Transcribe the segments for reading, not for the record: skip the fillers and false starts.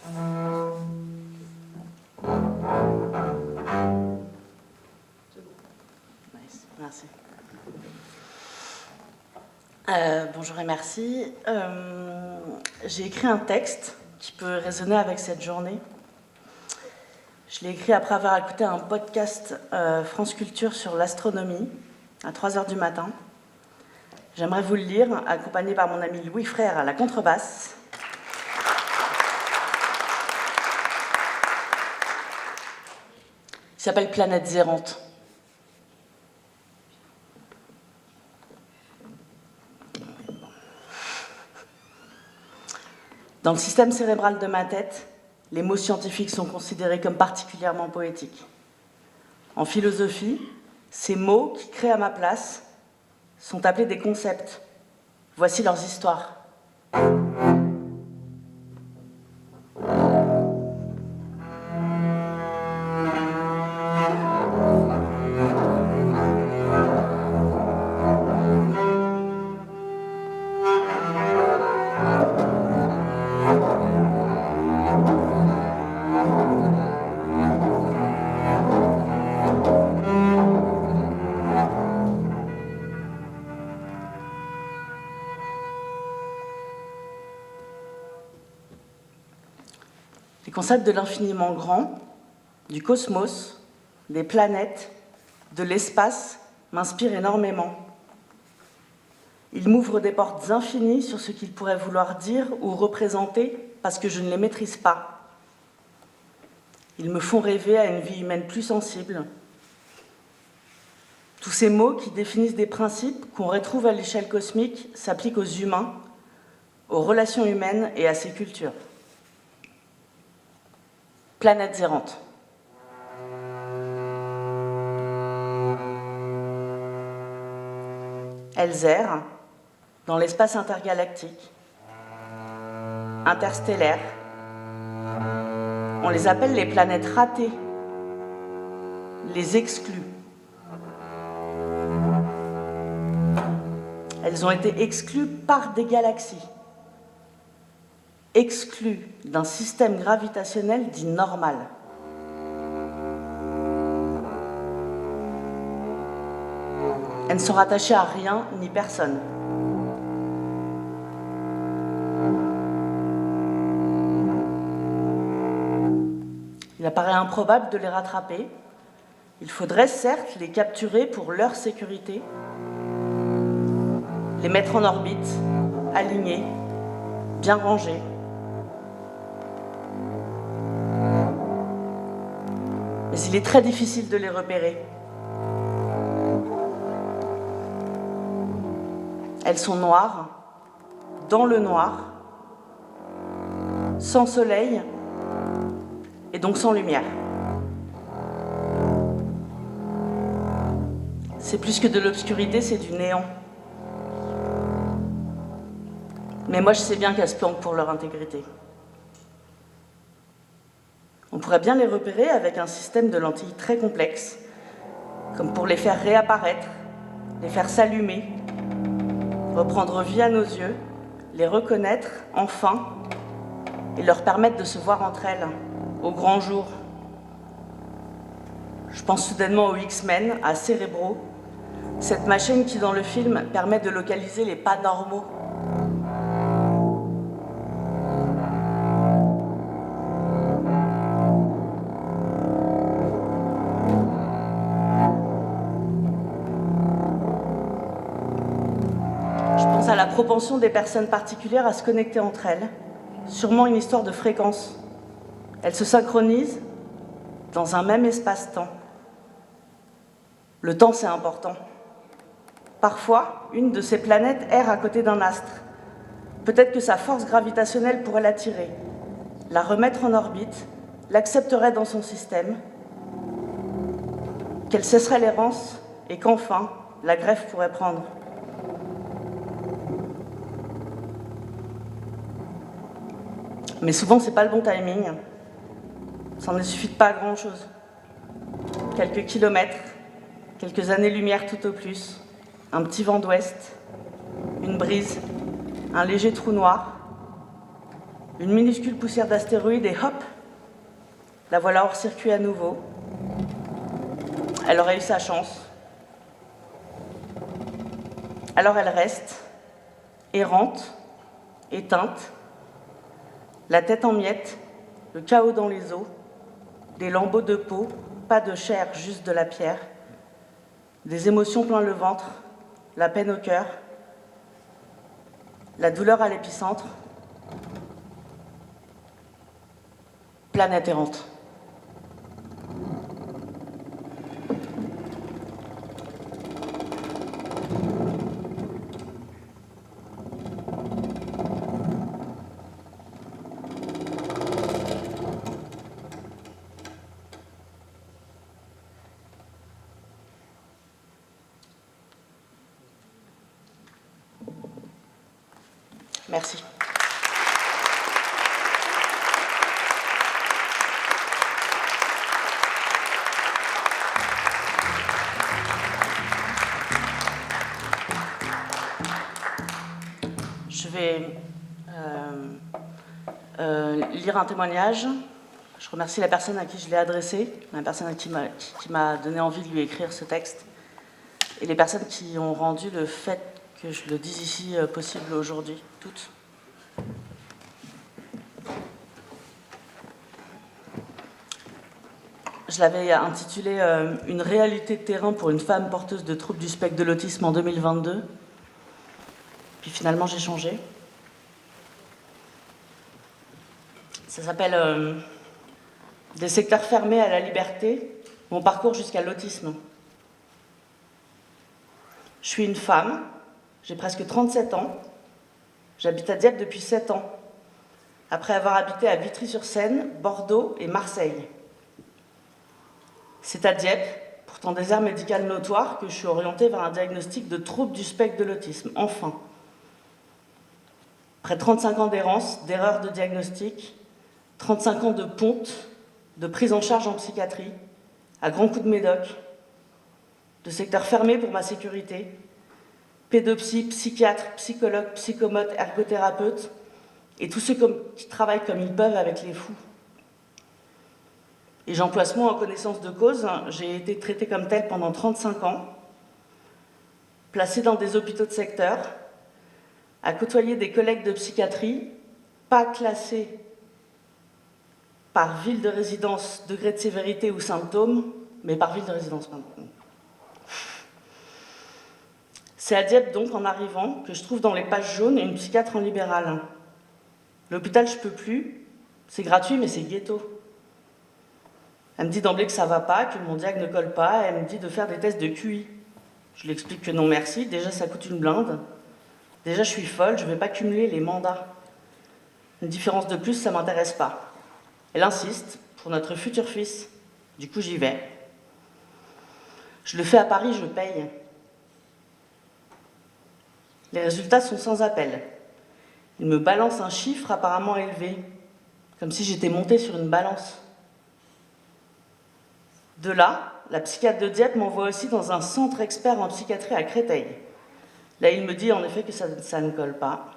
Nice, merci. Bonjour et merci. J'ai écrit un texte qui peut résonner avec cette journée. Je l'ai écrit après avoir écouté un podcast France Culture sur l'astronomie à 3h du matin. J'aimerais vous le lire, accompagné par mon ami Louis Frère à la contrebasse. Il s'appelle Planètes errantes. Dans le système cérébral de ma tête, les mots scientifiques sont considérés comme particulièrement poétiques. En philosophie, ces mots qui créent à ma place sont appelés des concepts. Voici leurs histoires. Les concepts de l'infiniment grand, du cosmos, des planètes, de l'espace m'inspirent énormément. Ils m'ouvrent des portes infinies sur ce qu'ils pourraient vouloir dire ou représenter parce que je ne les maîtrise pas. Ils me font rêver à une vie humaine plus sensible. Tous ces mots qui définissent des principes qu'on retrouve à l'échelle cosmique s'appliquent aux humains, aux relations humaines et à ces cultures. Planètes errantes. Elles errent dans l'espace intergalactique, interstellaire. On les appelle les planètes ratées, les exclues. Elles ont été exclues par des galaxies, exclues d'un système gravitationnel dit normal. Elles ne sont rattachées à rien ni personne. Il apparaît improbable de les rattraper. Il faudrait certes les capturer pour leur sécurité, les mettre en orbite, alignés, bien rangés. Mais il est très difficile de les repérer. Elles sont noires, dans le noir, sans soleil et donc sans lumière. C'est plus que de l'obscurité, c'est du néant. Mais moi, je sais bien qu'elles se planquent pour leur intégrité. On pourrait bien les repérer avec un système de lentilles très complexe, comme pour les faire réapparaître, les faire s'allumer, reprendre vie à nos yeux, les reconnaître enfin et leur permettre de se voir entre elles, au grand jour. Je pense soudainement aux X-Men, à Cérébro, cette machine qui, dans le film, permet de localiser les pas normaux. À la propension des personnes particulières à se connecter entre elles, sûrement une histoire de fréquence. Elles se synchronisent dans un même espace-temps. Le temps, c'est important. Parfois, une de ces planètes erre à côté d'un astre. Peut-être que sa force gravitationnelle pourrait l'attirer, la remettre en orbite, l'accepterait dans son système, qu'elle cesserait l'errance et qu'enfin, la greffe pourrait prendre. Mais souvent, c'est pas le bon timing. Ça ne suffit pas à grand-chose. Quelques kilomètres, quelques années-lumière tout au plus, un petit vent d'ouest, une brise, un léger trou noir. Une minuscule poussière d'astéroïde et hop, la voilà hors circuit à nouveau. Elle aurait eu sa chance. Alors elle reste, errante, éteinte, la tête en miettes, le chaos dans les os, des lambeaux de peau, pas de chair, juste de la pierre, des émotions plein le ventre, la peine au cœur, la douleur à l'épicentre, planète errante. Merci. Je vais lire un témoignage. Je remercie la personne à qui je l'ai adressé, la personne qui m'a donné envie de lui écrire ce texte, et les personnes qui ont rendu le fait que je le dise ici possible aujourd'hui, toutes. Je l'avais intitulé « Une réalité de terrain pour une femme porteuse de troubles du spectre de l'autisme en 2022 ». Puis finalement, j'ai changé. Ça s'appelle Des secteurs fermés à la liberté, mon parcours jusqu'à l'autisme. Je suis une femme, j'ai presque 37 ans, j'habite à Dieppe depuis 7 ans, après avoir habité à Vitry-sur-Seine, Bordeaux et Marseille. C'est à Dieppe, pourtant désert médical notoire, que je suis orientée vers un diagnostic de trouble du spectre de l'autisme, enfin. Après 35 ans d'errance, d'erreurs de diagnostic, 35 ans de ponte, de prise en charge en psychiatrie, à grands coups de médoc, de secteur fermé pour ma sécurité, pédopsie, psychiatre, psychologue, psychomote, ergothérapeute, et tous ceux qui travaillent comme ils peuvent avec les fous. Et j'emploie ce mot en connaissance de cause. J'ai été traitée comme telle pendant 35 ans, placée dans des hôpitaux de secteur, à côtoyer des collègues de psychiatrie, pas classés par ville de résidence, degré de sévérité ou symptômes, mais par ville de résidence, pardon. C'est à Dieppe, donc, en arrivant, que je trouve dans les pages jaunes une psychiatre en libéral. L'hôpital, je peux plus, c'est gratuit, mais c'est ghetto. Elle me dit d'emblée que ça va pas, que mon diag ne colle pas, elle me dit de faire des tests de QI. Je lui explique que non merci, déjà ça coûte une blinde. Déjà je suis folle, je ne vais pas cumuler les mandats. Une différence de plus, ça ne m'intéresse pas. Elle insiste, pour notre futur fils. Du coup j'y vais. Je le fais à Paris, je paye. Les résultats sont sans appel. Il me balance un chiffre apparemment élevé, comme si j'étais montée sur une balance. De là, la psychiatre de Dieppe m'envoie aussi dans un centre expert en psychiatrie à Créteil. Là, il me dit en effet que ça ne colle pas.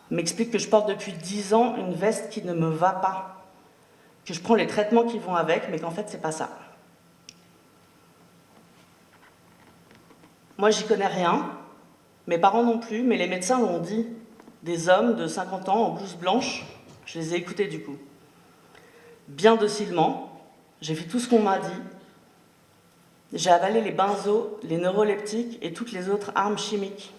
Il m'explique que je porte depuis 10 ans une veste qui ne me va pas, que je prends les traitements qui vont avec, mais qu'en fait, c'est pas ça. Moi, j'y connais rien, mes parents non plus, mais les médecins l'ont dit. Des hommes de 50 ans en blouse blanche, je les ai écoutés du coup. Bien docilement, j'ai fait tout ce qu'on m'a dit. J'ai avalé les benzos, les neuroleptiques et toutes les autres armes chimiques.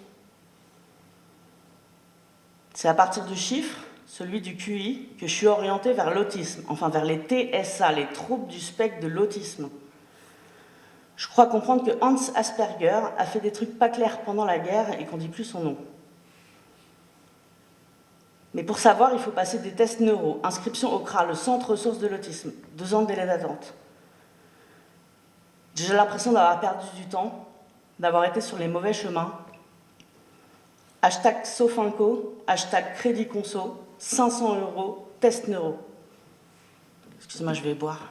C'est à partir du chiffre, celui du QI, que je suis orientée vers l'autisme, enfin vers les TSA, les troubles du spectre de l'autisme. Je crois comprendre que Hans Asperger a fait des trucs pas clairs pendant la guerre et qu'on ne dit plus son nom. Mais pour savoir, il faut passer des tests neuro, inscription au CRA, le centre ressources de l'autisme, 2 ans de délai d'attente. J'ai l'impression d'avoir perdu du temps, d'avoir été sur les mauvais chemins. Hashtag Sofinco, hashtag Crédit Conso, 500 €, test neuro. Excusez-moi, je vais boire.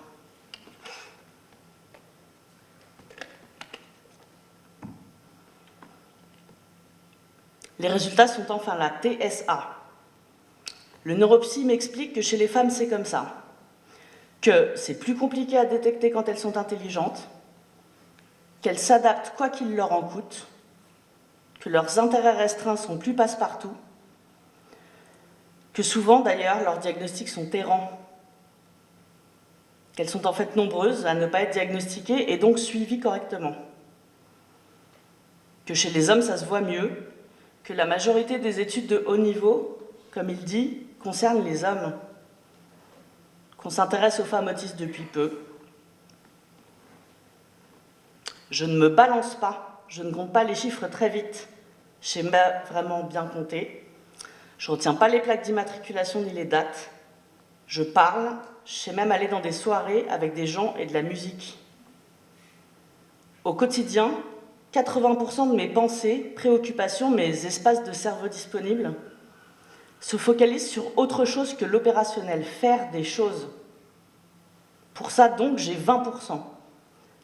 Les résultats sont enfin là, TSA. Le neuropsy m'explique que chez les femmes, c'est comme ça. Que c'est plus compliqué à détecter quand elles sont intelligentes, qu'elles s'adaptent quoi qu'il leur en coûte, que leurs intérêts restreints sont plus passe-partout, que souvent, d'ailleurs, leurs diagnostics sont errants, qu'elles sont en fait nombreuses à ne pas être diagnostiquées et donc suivies correctement. Que chez les hommes, ça se voit mieux, que la majorité des études de haut niveau, comme il dit, concernent les hommes, qu'on s'intéresse aux femmes autistes depuis peu. Je ne me balance pas, je ne compte pas les chiffres très vite, je sais vraiment bien compter. Je ne retiens pas les plaques d'immatriculation ni les dates. Je parle, je sais même aller dans des soirées avec des gens et de la musique. Au quotidien, 80% de mes pensées, préoccupations, mes espaces de cerveau disponibles se focalisent sur autre chose que l'opérationnel, faire des choses. Pour ça, donc, j'ai 20%.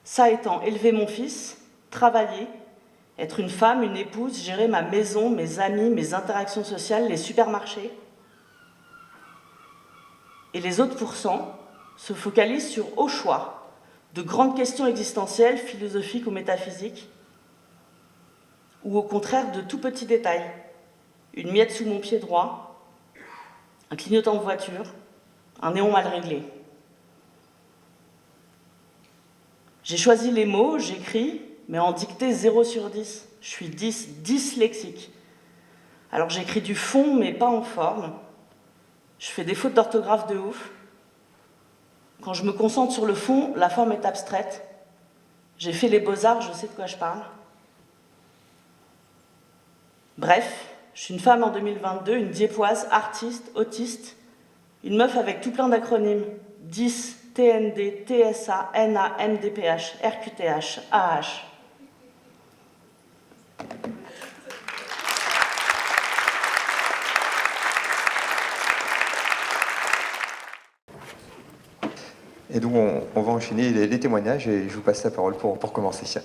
Ça étant élever mon fils, travailler, être une femme, une épouse, gérer ma maison, mes amis, mes interactions sociales, les supermarchés. Et les autres pourcents se focalisent sur, au choix, de grandes questions existentielles, philosophiques ou métaphysiques, ou au contraire de tout petits détails. Une miette sous mon pied droit, un clignotant de voiture, un néon mal réglé. J'ai choisi les mots, j'écris, mais en dictée 0 sur 10. Je suis dyslexique. Alors j'écris du fond, mais pas en forme. Je fais des fautes d'orthographe de ouf. Quand je me concentre sur le fond, la forme est abstraite. J'ai fait les beaux-arts, je sais de quoi je parle. Bref, je suis une femme en 2022, une diépoise, artiste, autiste, une meuf avec tout plein d'acronymes. 10, TND, TSA, NA, MDPH, RQTH, AH. Et donc on va enchaîner les témoignages et je vous passe la parole pour commencer.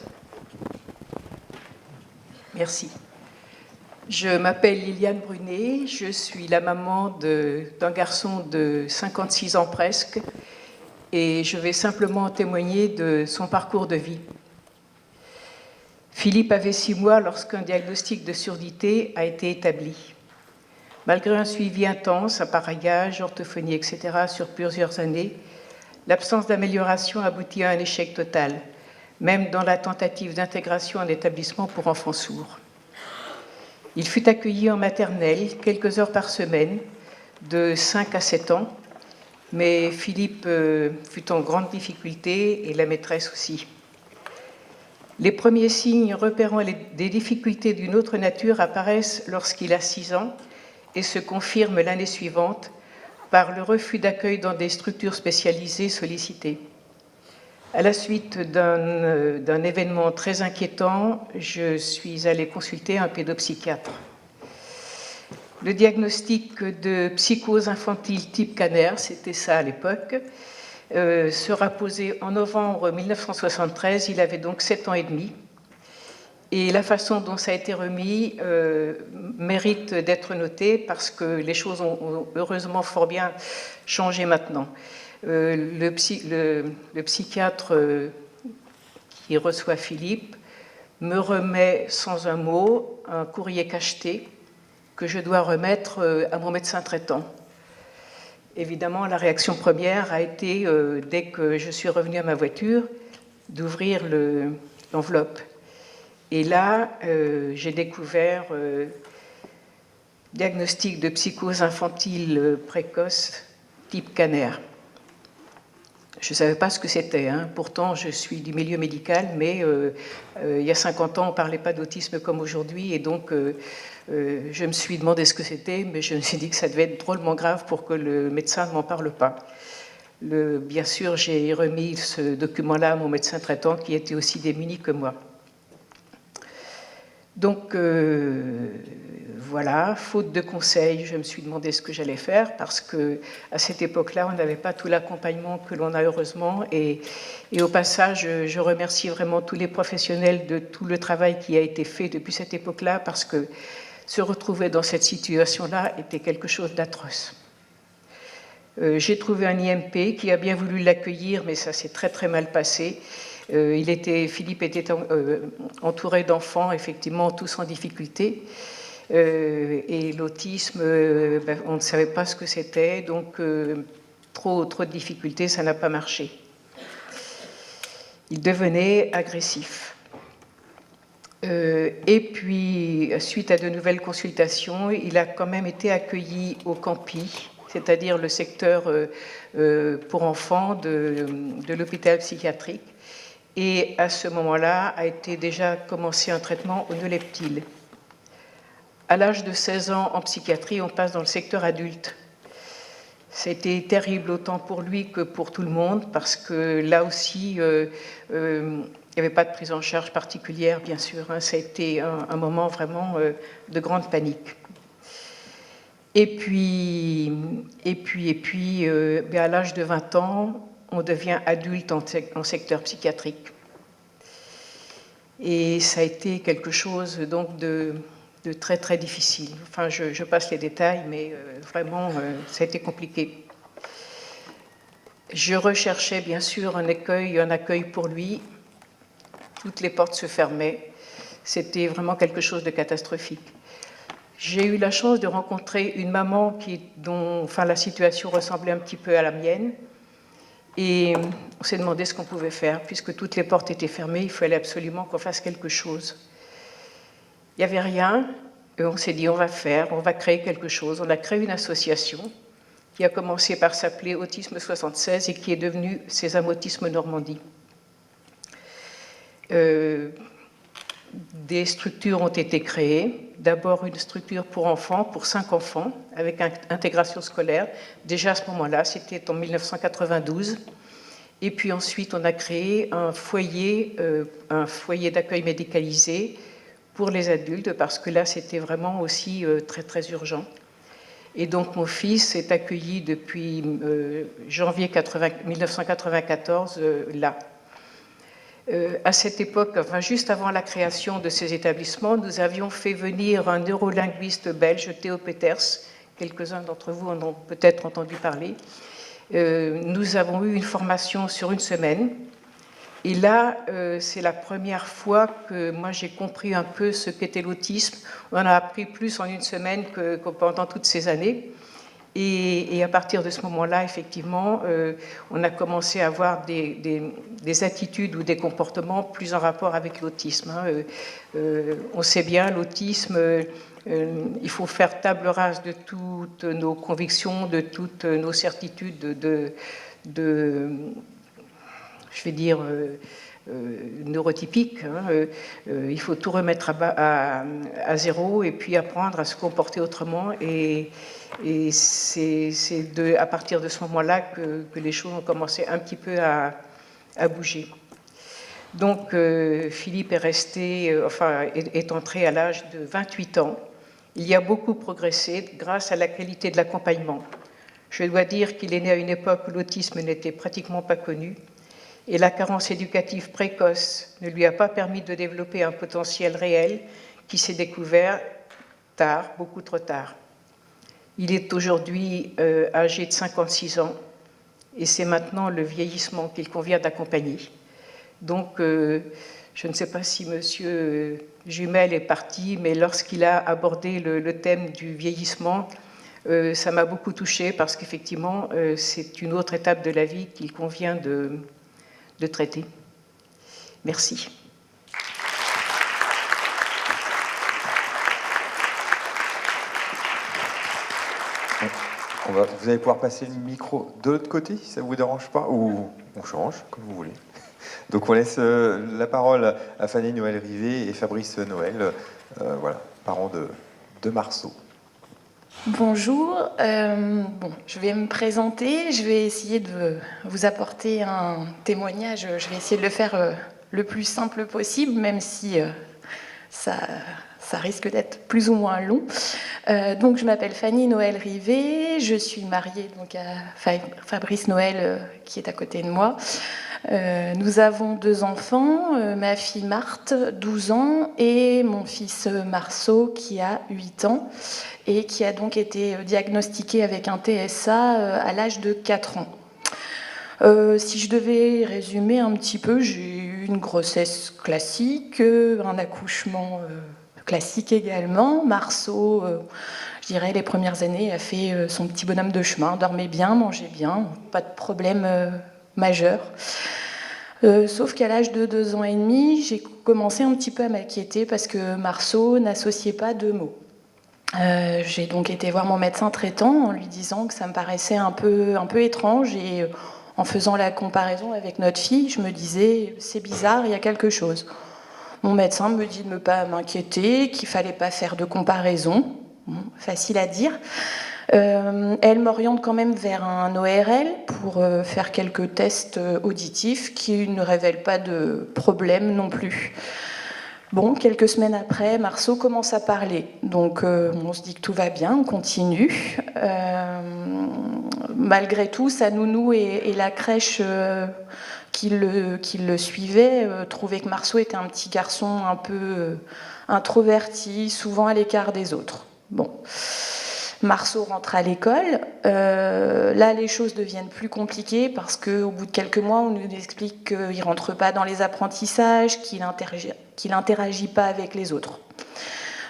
Merci. Je m'appelle Liliane Brunet, je suis la maman d'un garçon de 56 ans presque et je vais simplement témoigner de son parcours de vie. Philippe avait 6 mois lorsqu'un diagnostic de surdité a été établi. Malgré un suivi intense, appareillage, orthophonie, etc. sur plusieurs années, l'absence d'amélioration aboutit à un échec total, même dans la tentative d'intégration en établissement pour enfants sourds. Il fut accueilli en maternelle quelques heures par semaine, de 5 à 7 ans, mais Philippe fut en grande difficulté et la maîtresse aussi. Les premiers signes repérant des difficultés d'une autre nature apparaissent lorsqu'il a 6 ans et se confirment l'année suivante par le refus d'accueil dans des structures spécialisées sollicitées. À la suite d'un événement très inquiétant, je suis allée consulter un pédopsychiatre. Le diagnostic de psychose infantile type Kanner, c'était ça à l'époque, sera posé en novembre 1973. Il avait donc 7 ans et demi. Et la façon dont ça a été remis mérite d'être notée parce que les choses ont heureusement fort bien changé maintenant. Le psychiatre qui reçoit Philippe me remet sans un mot un courrier cacheté que je dois remettre à mon médecin traitant. Évidemment, la réaction première a été, dès que je suis revenue à ma voiture, d'ouvrir l'enveloppe. Et là, j'ai découvert diagnostic de psychose infantile précoce type Kanner. Je ne savais pas ce que c'était. Pourtant, je suis du milieu médical, mais il y a 50 ans, on ne parlait pas d'autisme comme aujourd'hui. Et donc, je me suis demandé ce que c'était, mais je me suis dit que ça devait être drôlement grave pour que le médecin ne m'en parle pas. Bien sûr, j'ai remis ce document-là à mon médecin traitant, qui était aussi démuni que moi. Donc, voilà, faute de conseils, je me suis demandé ce que j'allais faire parce qu'à cette époque-là, on n'avait pas tout l'accompagnement que l'on a heureusement. Et au passage, je remercie vraiment tous les professionnels de tout le travail qui a été fait depuis cette époque-là parce que se retrouver dans cette situation-là était quelque chose d'atroce. J'ai trouvé un IMP qui a bien voulu l'accueillir, mais ça s'est très mal passé. Philippe était entouré d'enfants, effectivement, tous en difficulté. Et l'autisme, on ne savait pas ce que c'était, donc trop de difficultés, ça n'a pas marché. Il devenait agressif. Et puis, suite à de nouvelles consultations, il a quand même été accueilli au Campi, c'est-à-dire le secteur pour enfants de l'hôpital psychiatrique. Et à ce moment-là, a été déjà commencé un traitement au Neuleptil. À l'âge de 16 ans, en psychiatrie, on passe dans le secteur adulte. C'était terrible autant pour lui que pour tout le monde, parce que là aussi, il n'y avait pas de prise en charge particulière, bien sûr. Ça a été un moment vraiment de grande panique. Et puis à l'âge de 20 ans, on devient adulte en secteur psychiatrique. Et ça a été quelque chose donc de très difficile. Enfin, je passe les détails, mais vraiment, ça a été compliqué. Je recherchais bien sûr un accueil pour lui. Toutes les portes se fermaient. C'était vraiment quelque chose de catastrophique. J'ai eu la chance de rencontrer une maman dont la situation ressemblait un petit peu à la mienne. Et on s'est demandé ce qu'on pouvait faire. Puisque toutes les portes étaient fermées, il fallait absolument qu'on fasse quelque chose. Il n'y avait rien. Et on s'est dit, on va créer quelque chose. On a créé une association qui a commencé par s'appeler Autisme 76 et qui est devenue Sésame Autisme Normandie. Des structures ont été créées. D'abord une structure pour enfants, pour 5 enfants, avec intégration scolaire. Déjà à ce moment-là, c'était en 1992. Et puis ensuite, on a créé un foyer d'accueil médicalisé pour les adultes, parce que là, c'était vraiment aussi très urgent. Et donc, mon fils est accueilli depuis janvier 1994 là. À cette époque, juste avant la création de ces établissements, nous avions fait venir un neurolinguiste belge, Théo Peters. Quelques-uns d'entre vous en ont peut-être entendu parler. Nous avons eu une formation sur une semaine. Et là, c'est la première fois que moi j'ai compris un peu ce qu'était l'autisme. On en a appris plus en une semaine que pendant toutes ces années. Et à partir de ce moment-là, effectivement, on a commencé à avoir des attitudes ou des comportements plus en rapport avec l'autisme. On sait bien, l'autisme, il faut faire table rase de toutes nos convictions, de toutes nos certitudes je vais dire, neurotypiques. Il faut tout remettre à zéro et puis apprendre à se comporter autrement. Et c'est à partir de ce moment-là que les choses ont commencé un petit peu à bouger. Donc, Philippe est entré à l'âge de 28 ans. Il y a beaucoup progressé grâce à la qualité de l'accompagnement. Je dois dire qu'il est né à une époque où l'autisme n'était pratiquement pas connu. Et la carence éducative précoce ne lui a pas permis de développer un potentiel réel qui s'est découvert tard, beaucoup trop tard. Il est aujourd'hui âgé de 56 ans et c'est maintenant le vieillissement qu'il convient d'accompagner. Donc, je ne sais pas si M. Jumel est parti, mais lorsqu'il a abordé le thème du vieillissement, ça m'a beaucoup touchée parce qu'effectivement, c'est une autre étape de la vie qu'il convient de traiter. Merci. Vous allez pouvoir passer le micro de l'autre côté, si ça ne vous dérange pas, ou on change, comme vous voulez. Donc on laisse la parole à Fanny Noël-Rivet et Fabrice Noël, parents de Marceau. Bonjour, je vais me présenter, je vais essayer de vous apporter un témoignage, je vais essayer de le faire le plus simple possible, même si ça ça risque d'être plus ou moins long. Donc, je m'appelle Fanny Noël Rivet, je suis mariée donc, à Fabrice Noël, qui est à côté de moi. Nous avons 2 enfants, ma fille Marthe, 12 ans, et mon fils Marceau, qui a 8 ans, et qui a donc été diagnostiqué avec un TSA à l'âge de 4 ans. Si je devais résumer un petit peu, j'ai eu une grossesse classique, un accouchement classique également. Marceau, je dirais, les premières années, a fait son petit bonhomme de chemin, dormait bien, mangeait bien, pas de problème majeur. Sauf qu'à l'âge de 2 ans et demi, j'ai commencé un petit peu à m'inquiéter parce que Marceau n'associait pas 2 mots. J'ai donc été voir mon médecin traitant en lui disant que ça me paraissait un peu étrange, et en faisant la comparaison avec notre fille, je me disais c'est bizarre, il y a quelque chose. Mon médecin me dit de ne pas m'inquiéter, qu'il ne fallait pas faire de comparaison. Facile à dire. Elle m'oriente quand même vers un ORL pour faire quelques tests auditifs qui ne révèlent pas de problème non plus. Bon, quelques semaines après, Marceau commence à parler. Donc, on se dit que tout va bien, on continue. Malgré tout, sa nounou et la crèche qui le suivait trouvaient que Marceau était un petit garçon un peu introverti, souvent à l'écart des autres. Bon. Marceau rentre à l'école. Là, les choses deviennent plus compliquées parce qu'au bout de quelques mois, on nous explique qu'il ne rentre pas dans les apprentissages, qu'il n'interagit pas avec les autres.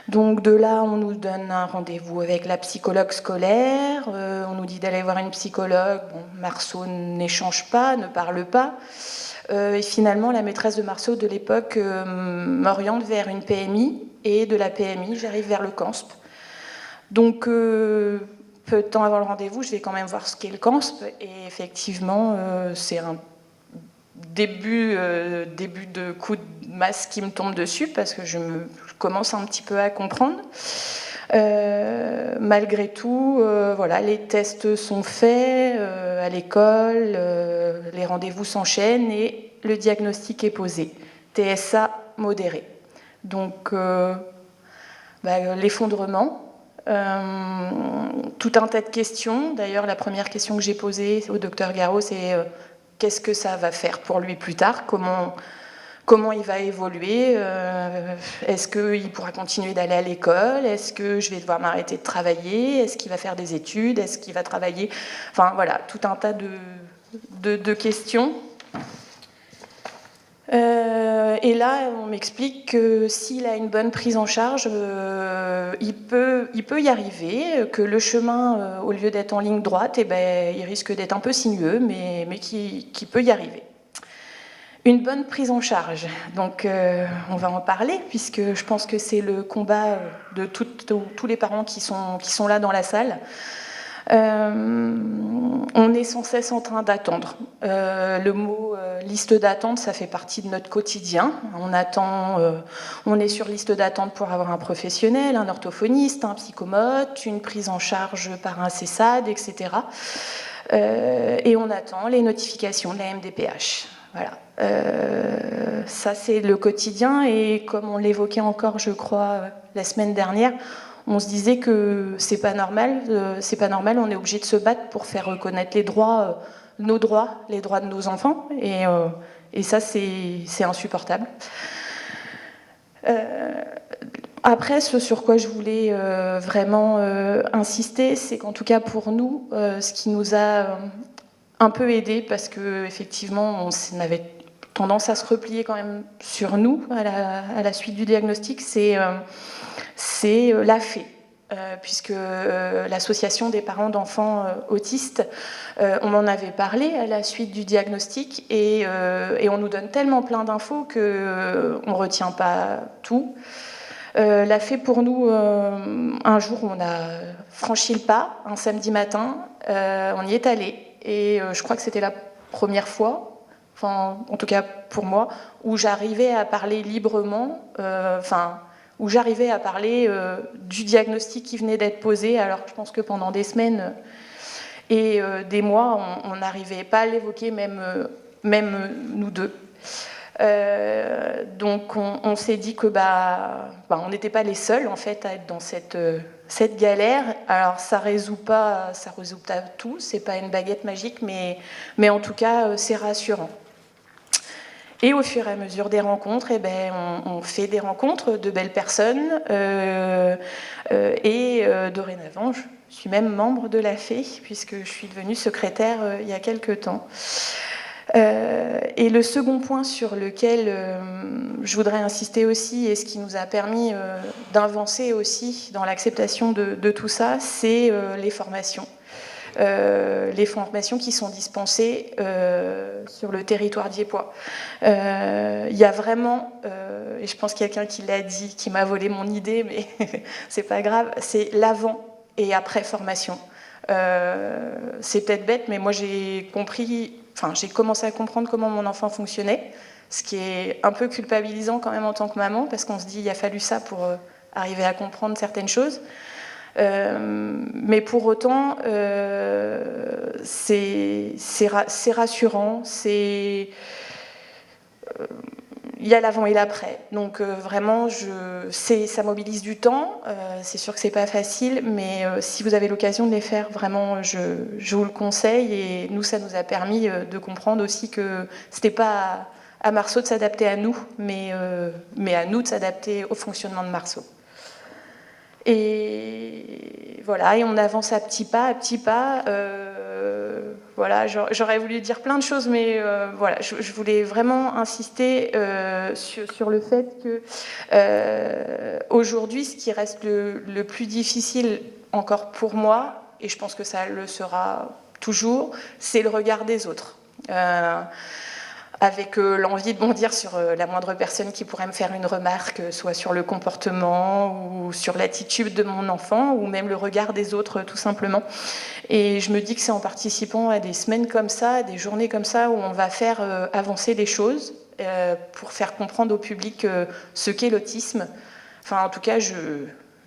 Donc de là, on nous donne un rendez-vous avec la psychologue scolaire. On nous dit d'aller voir une psychologue. Bon, Marceau n'échange pas, ne parle pas. Et finalement, la maîtresse de Marceau de l'époque m'oriente vers une PMI. Et de la PMI, j'arrive vers le CANSP. Donc, peu de temps avant le rendez-vous, je vais quand même voir ce qu'est le CANSP. Et effectivement, c'est un début de coup de masse qui me tombe dessus parce que je commence un petit peu à comprendre. Malgré tout, voilà, les tests sont faits à l'école, les rendez-vous s'enchaînent et le diagnostic est posé. TSA modéré. Donc, l'effondrement. Tout un tas de questions. D'ailleurs, la première question que j'ai posée au docteur Garot, c'est qu'est-ce que ça va faire pour lui plus tard, comment il va évoluer, est-ce qu'il pourra continuer d'aller à l'école, est-ce que je vais devoir m'arrêter de travailler, est-ce qu'il va faire des études, est-ce qu'il va travailler, enfin voilà, tout un tas de questions. Et là, on m'explique que s'il a une bonne prise en charge, il peut y arriver, que le chemin, au lieu d'être en ligne droite, il risque d'être un peu sinueux, mais qu'il peut y arriver. Une bonne prise en charge, donc on va en parler, puisque je pense que c'est le combat de tous les parents qui sont là dans la salle. On est sans cesse en train d'attendre. Le mot liste d'attente, ça fait partie de notre quotidien. On est sur liste d'attente pour avoir un professionnel, un orthophoniste, un psychomote, une prise en charge par un CESAD, etc. Et on attend les notifications de la MDPH. Voilà. Ça, c'est le quotidien. Et comme on l'évoquait encore, je crois, la semaine dernière, on se disait que c'est pas normal, on est obligé de se battre pour faire reconnaître nos droits, les droits de nos enfants, et ça c'est insupportable. Après, ce sur quoi je voulais vraiment insister, c'est qu'en tout cas pour nous, ce qui nous a un peu aidé, parce que effectivement on avait tendance à se replier quand même sur nous à la suite du diagnostic, c'est l'AFE, puisque l'association des parents d'enfants autistes, on en avait parlé à la suite du diagnostic, et on nous donne tellement plein d'infos qu'on ne retient pas tout. L'AFE, pour nous, un jour, on a franchi le pas, un samedi matin, on y est allé, et je crois que c'était la première fois, enfin, en tout cas pour moi, où j'arrivais à parler librement, où j'arrivais à parler du diagnostic qui venait d'être posé, alors je pense que pendant des semaines et des mois, on n'arrivait pas à l'évoquer, même nous deux. Donc on s'est dit que on n'était pas les seuls en fait à être dans cette galère. Alors ça résout pas tout, c'est pas une baguette magique, mais en tout cas c'est rassurant. Et au fur et à mesure des rencontres, on fait des rencontres de belles personnes. Dorénavant, je suis même membre de la FEE, puisque je suis devenue secrétaire il y a quelques temps. Et le second point sur lequel je voudrais insister aussi, et ce qui nous a permis d'avancer aussi dans l'acceptation de tout ça, c'est les formations. Les formations qui sont dispensées sur le territoire diepois. Il y a vraiment, et je pense quelqu'un qui l'a dit, qui m'a volé mon idée, mais c'est pas grave, c'est l'avant et après formation. C'est peut-être bête, mais moi j'ai commencé à comprendre comment mon enfant fonctionnait, ce qui est un peu culpabilisant quand même en tant que maman, parce qu'on se dit il a fallu ça pour arriver à comprendre certaines choses. Mais pour autant, c'est rassurant, il y a l'avant et l'après. Donc vraiment, ça mobilise du temps. C'est sûr que c'est pas facile, mais si vous avez l'occasion de les faire, vraiment, je vous le conseille. Et nous, ça nous a permis de comprendre aussi que c'était pas à Marceau de s'adapter à nous, mais à nous de s'adapter au fonctionnement de Marceau. Et voilà, et on avance à petits pas, voilà, j'aurais voulu dire plein de choses, mais voilà, je voulais vraiment insister sur le fait que aujourd'hui, ce qui reste le plus difficile encore pour moi, et je pense que ça le sera toujours, c'est le regard des autres. Avec l'envie de bondir sur la moindre personne qui pourrait me faire une remarque, soit sur le comportement ou sur l'attitude de mon enfant, ou même le regard des autres, tout simplement. Et je me dis que c'est en participant à des semaines comme ça, à des journées comme ça, où on va faire avancer les choses pour faire comprendre au public ce qu'est l'autisme. Enfin, en tout cas,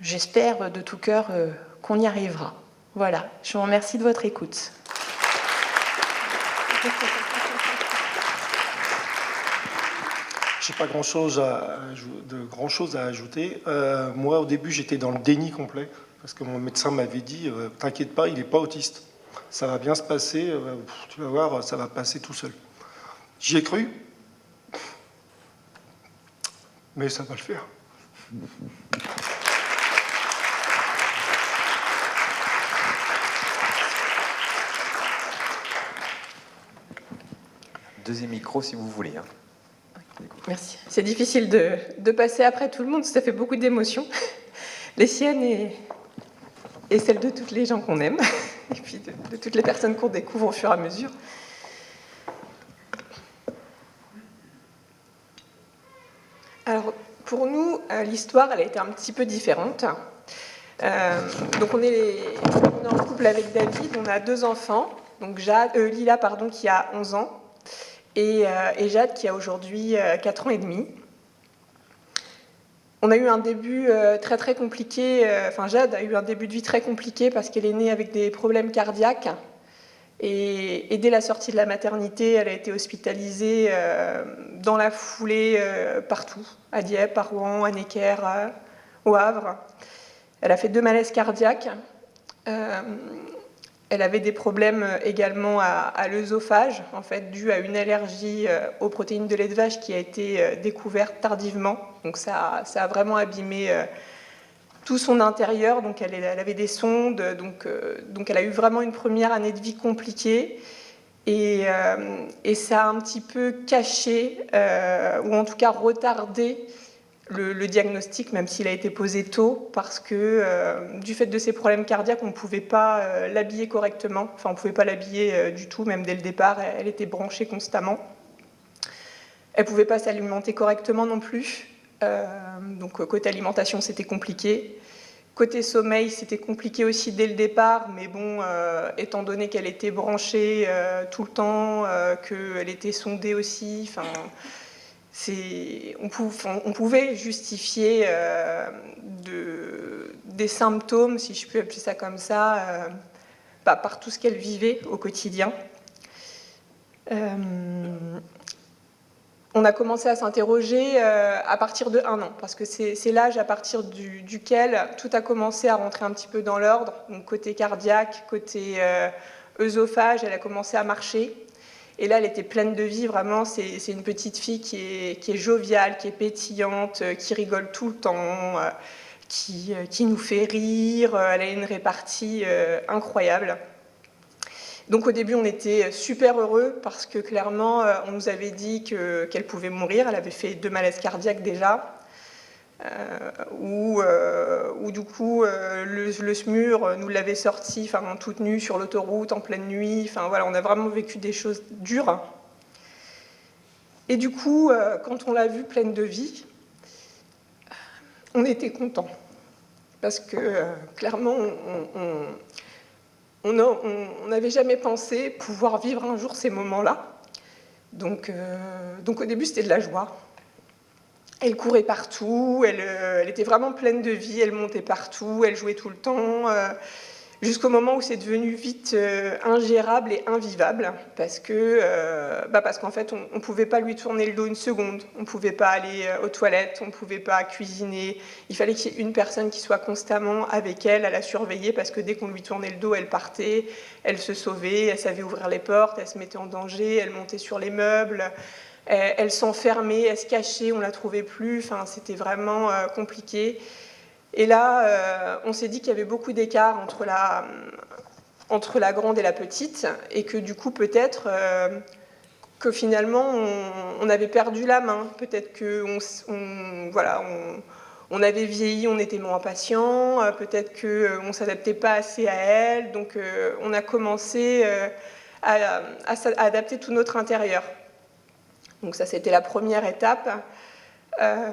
j'espère de tout cœur qu'on y arrivera. Voilà, je vous remercie de votre écoute. Je n'ai pas grand-chose à ajouter. Moi, au début, j'étais dans le déni complet, parce que mon médecin m'avait dit « T'inquiète pas, il n'est pas autiste. Ça va bien se passer, tu vas voir, ça va passer tout seul. » J'y ai cru, mais ça va le faire. Deuxième micro, si vous voulez. Merci. C'est difficile de passer après tout le monde, ça fait beaucoup d'émotions. Les siennes et celles de toutes les gens qu'on aime, et puis de toutes les personnes qu'on découvre au fur et à mesure. Alors, pour nous, l'histoire, elle a été un petit peu différente. Donc, on est en couple avec David, on a 2 enfants, donc Lila, qui a 11 ans, et Jade qui a aujourd'hui 4 ans et demi. On a eu un début très très compliqué, Jade a eu un début de vie très compliqué parce qu'elle est née avec des problèmes cardiaques et dès la sortie de la maternité, elle a été hospitalisée dans la foulée partout, à Dieppe, à Rouen, à Necker, au Havre. Elle a fait 2 malaises cardiaques. Elle avait des problèmes également à l'œsophage, en fait, dû à une allergie aux protéines de lait de vache qui a été découverte tardivement. Donc ça a vraiment abîmé tout son intérieur. Donc elle avait des sondes. Donc elle a eu vraiment une première année de vie compliquée. Et ça a un petit peu caché, ou en tout cas retardé, le diagnostic, même s'il a été posé tôt, parce que du fait de ses problèmes cardiaques, on ne pouvait pas l'habiller correctement. Enfin, on ne pouvait pas l'habiller du tout, même dès le départ. Elle était branchée constamment. Elle ne pouvait pas s'alimenter correctement non plus. Donc, côté alimentation, c'était compliqué. Côté sommeil, c'était compliqué aussi dès le départ, mais bon, étant donné qu'elle était branchée tout le temps, qu'elle était sondée aussi, enfin... On pouvait justifier des symptômes, si je peux appeler ça comme ça, par tout ce qu'elle vivait au quotidien. on a commencé à s'interroger à partir de 1 an, parce que c'est l'âge à partir duquel tout a commencé à rentrer un petit peu dans l'ordre. Donc côté cardiaque, côté œsophage, elle a commencé à marcher. Et là, elle était pleine de vie, vraiment. C'est une petite fille qui est joviale, qui est pétillante, qui rigole tout le temps, qui nous fait rire. Elle a une répartie incroyable. Donc au début, on était super heureux parce que clairement, on nous avait dit qu'elle pouvait mourir. Elle avait fait 2 malaises cardiaques déjà. Où du coup, le SMUR nous l'avait sorti toute nue sur l'autoroute, en pleine nuit. Voilà, on a vraiment vécu des choses dures. Et du coup, quand on l'a vue pleine de vie, on était contents. Parce que clairement, on n'avait jamais pensé pouvoir vivre un jour ces moments-là. Donc au début, c'était de la joie. Elle courait partout, elle était vraiment pleine de vie, elle montait partout, elle jouait tout le temps, jusqu'au moment où c'est devenu vite ingérable et invivable, parce qu'en fait, on ne pouvait pas lui tourner le dos une seconde, on ne pouvait pas aller aux toilettes, on ne pouvait pas cuisiner, il fallait qu'il y ait une personne qui soit constamment avec elle, à la surveiller, parce que dès qu'on lui tournait le dos, elle partait, elle se sauvait, elle savait ouvrir les portes, elle se mettait en danger, elle montait sur les meubles. Elle s'enfermait, elle se cachait, on ne la trouvait plus, c'était vraiment compliqué. Et là, on s'est dit qu'il y avait beaucoup d'écart entre la grande et la petite, et que du coup, peut-être que finalement, on avait perdu la main. Peut-être qu'on avait vieilli, on était moins patient, peut-être qu'on ne s'adaptait pas assez à elle, donc on a commencé à adapter tout notre intérieur. Donc ça, c'était la première étape.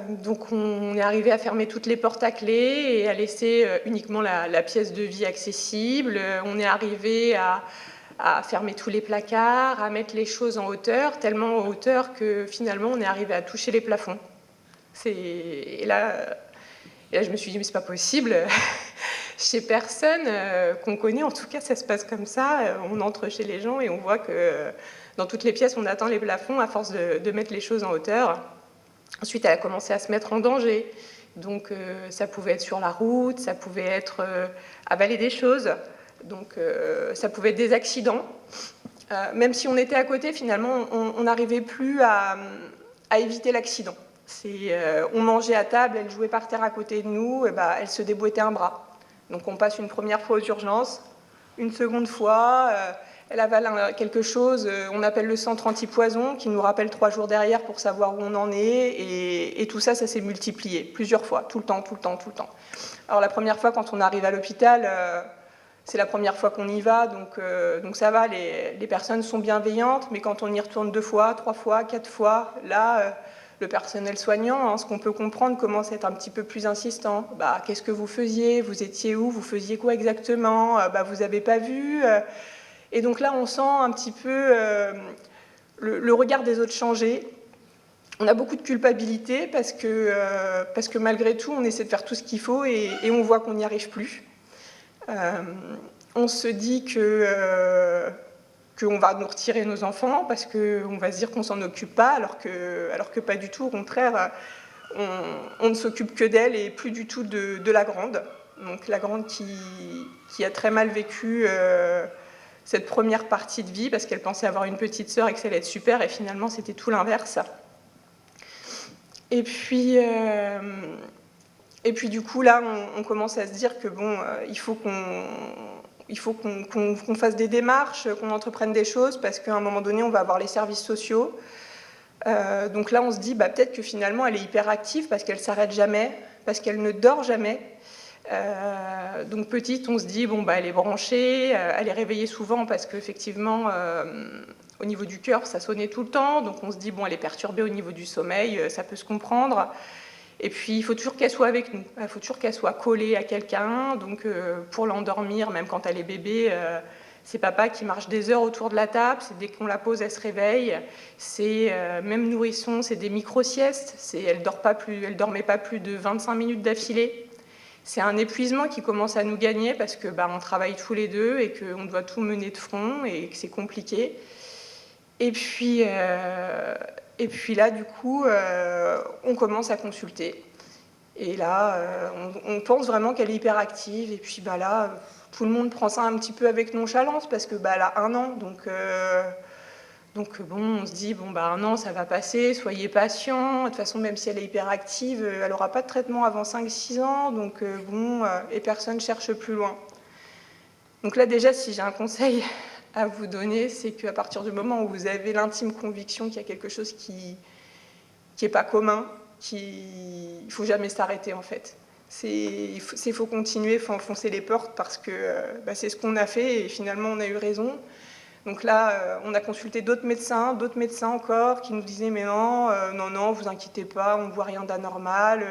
Donc on est arrivé à fermer toutes les portes à clé et à laisser uniquement la pièce de vie accessible. On est arrivé à fermer tous les placards, à mettre les choses en hauteur, tellement en hauteur que finalement on est arrivé à toucher les plafonds. Et là, je me suis dit, mais c'est pas possible. Chez personne qu'on connaît, en tout cas, ça se passe comme ça. On entre chez les gens et on voit que dans toutes les pièces, on atteint les plafonds à force de mettre les choses en hauteur. Ensuite, elle a commencé à se mettre en danger. Donc, ça pouvait être sur la route, ça pouvait être avaler des choses. Donc, ça pouvait être des accidents. Même si on était à côté, finalement, on n'arrivait plus à éviter l'accident. On mangeait à table, elle jouait par terre à côté de nous, et elle se déboîtait un bras. Donc, on passe une première fois aux urgences, une seconde fois... elle avale quelque chose, on appelle le centre antipoison qui nous rappelle 3 jours derrière pour savoir où on en est. Et tout ça, ça s'est multiplié plusieurs fois, tout le temps. Alors la première fois, quand on arrive à l'hôpital, c'est la première fois qu'on y va, donc ça va, les personnes sont bienveillantes, mais quand on y retourne 2 fois, 3 fois, 4 fois, là, le personnel soignant, ce qu'on peut comprendre, commence à être un petit peu plus insistant. Qu'est-ce que vous faisiez? Vous étiez où? Vous faisiez quoi exactement? Vous n'avez pas vu? Et donc là, on sent un petit peu le regard des autres changer. On a beaucoup de culpabilité parce que malgré tout, on essaie de faire tout ce qu'il faut et on voit qu'on n'y arrive plus. On se dit qu'on va nous retirer nos enfants parce qu'on va se dire qu'on ne s'en occupe pas, alors que pas du tout. Au contraire, on ne s'occupe que d'elle et plus du tout de la grande. Donc la grande qui a très mal vécu... cette première partie de vie, parce qu'elle pensait avoir une petite sœur et que ça allait être super, et finalement, c'était tout l'inverse. Et puis du coup, là, on commence à se dire que, il faut qu'on fasse des démarches, qu'on entreprenne des choses, parce qu'à un moment donné, on va avoir les services sociaux. Donc là, on se dit, peut-être que finalement, elle est hyperactive, parce qu'elle ne s'arrête jamais, parce qu'elle ne dort jamais. Donc petite, on se dit elle est branchée, elle est réveillée souvent parce qu'effectivement au niveau du cœur ça sonnait tout le temps, donc on se dit elle est perturbée au niveau du sommeil, ça peut se comprendre. Et puis il faut toujours qu'elle soit avec nous, il faut toujours qu'elle soit collée à quelqu'un, donc pour l'endormir, même quand elle est bébé, c'est papa qui marche des heures autour de la table, c'est dès qu'on la pose elle se réveille, c'est même nourrisson, c'est des micro-siestes, elle dormait pas plus de 25 minutes d'affilée. C'est un épuisement qui commence à nous gagner parce que on travaille tous les deux et qu'on doit tout mener de front et que c'est compliqué. Et puis Et puis là, du coup, on commence à consulter. Et là, on pense vraiment qu'elle est hyperactive. Et puis là, tout le monde prend ça un petit peu avec nonchalance parce que elle a 1 an. Donc bon, on se dit, 1 an, ça va passer, soyez patient. De toute façon, même si elle est hyperactive, elle n'aura pas de traitement avant 5-6 ans. Donc et personne ne cherche plus loin. Donc là, déjà, si j'ai un conseil à vous donner, c'est qu'à partir du moment où vous avez l'intime conviction qu'il y a quelque chose qui n'est pas commun, il ne faut jamais s'arrêter en fait. Il faut continuer, il faut enfoncer les portes parce que c'est ce qu'on a fait et finalement on a eu raison. Donc là, on a consulté d'autres médecins encore qui nous disaient mais non, vous inquiétez pas, on ne voit rien d'anormal.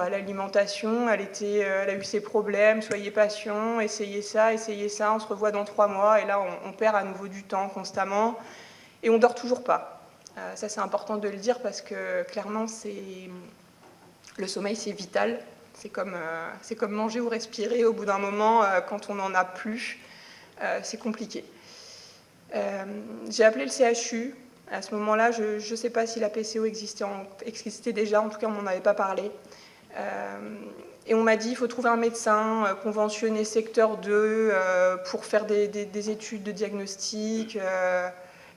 L'alimentation, elle a eu ses problèmes, soyez patient, essayez ça, on se revoit dans 3 mois. Et là, on perd à nouveau du temps constamment et on dort toujours pas. Ça, c'est important de le dire parce que clairement, le sommeil, c'est vital. C'est comme manger ou respirer. Au bout d'un moment, quand on n'en a plus, c'est compliqué. J'ai appelé le CHU. À ce moment-là, je ne sais pas si la PCO existait déjà, en tout cas on m'en avait pas parlé. Et on m'a dit il faut trouver un médecin conventionné secteur 2 pour faire des études de diagnostic.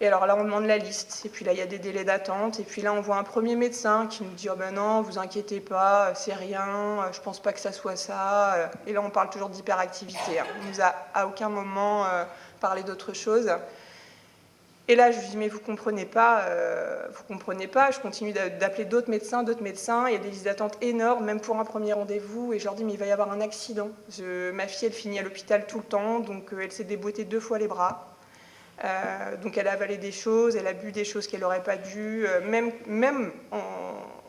Et alors là on demande la liste, et puis là il y a des délais d'attente, et puis là on voit un premier médecin qui nous dit oh non, vous inquiétez pas, c'est rien, je pense pas que ça soit ça. Et là on parle toujours d'hyperactivité. On nous a à aucun moment parlé d'autre chose. Et là, je lui dis, mais vous comprenez pas, je continue d'appeler d'autres médecins, il y a des listes d'attente énormes, même pour un premier rendez-vous, et je leur dis, mais il va y avoir un accident. Ma fille, elle finit à l'hôpital tout le temps, donc elle s'est déboîtée 2 fois les bras. Donc elle a avalé des choses, elle a bu des choses qu'elle n'aurait pas dû, même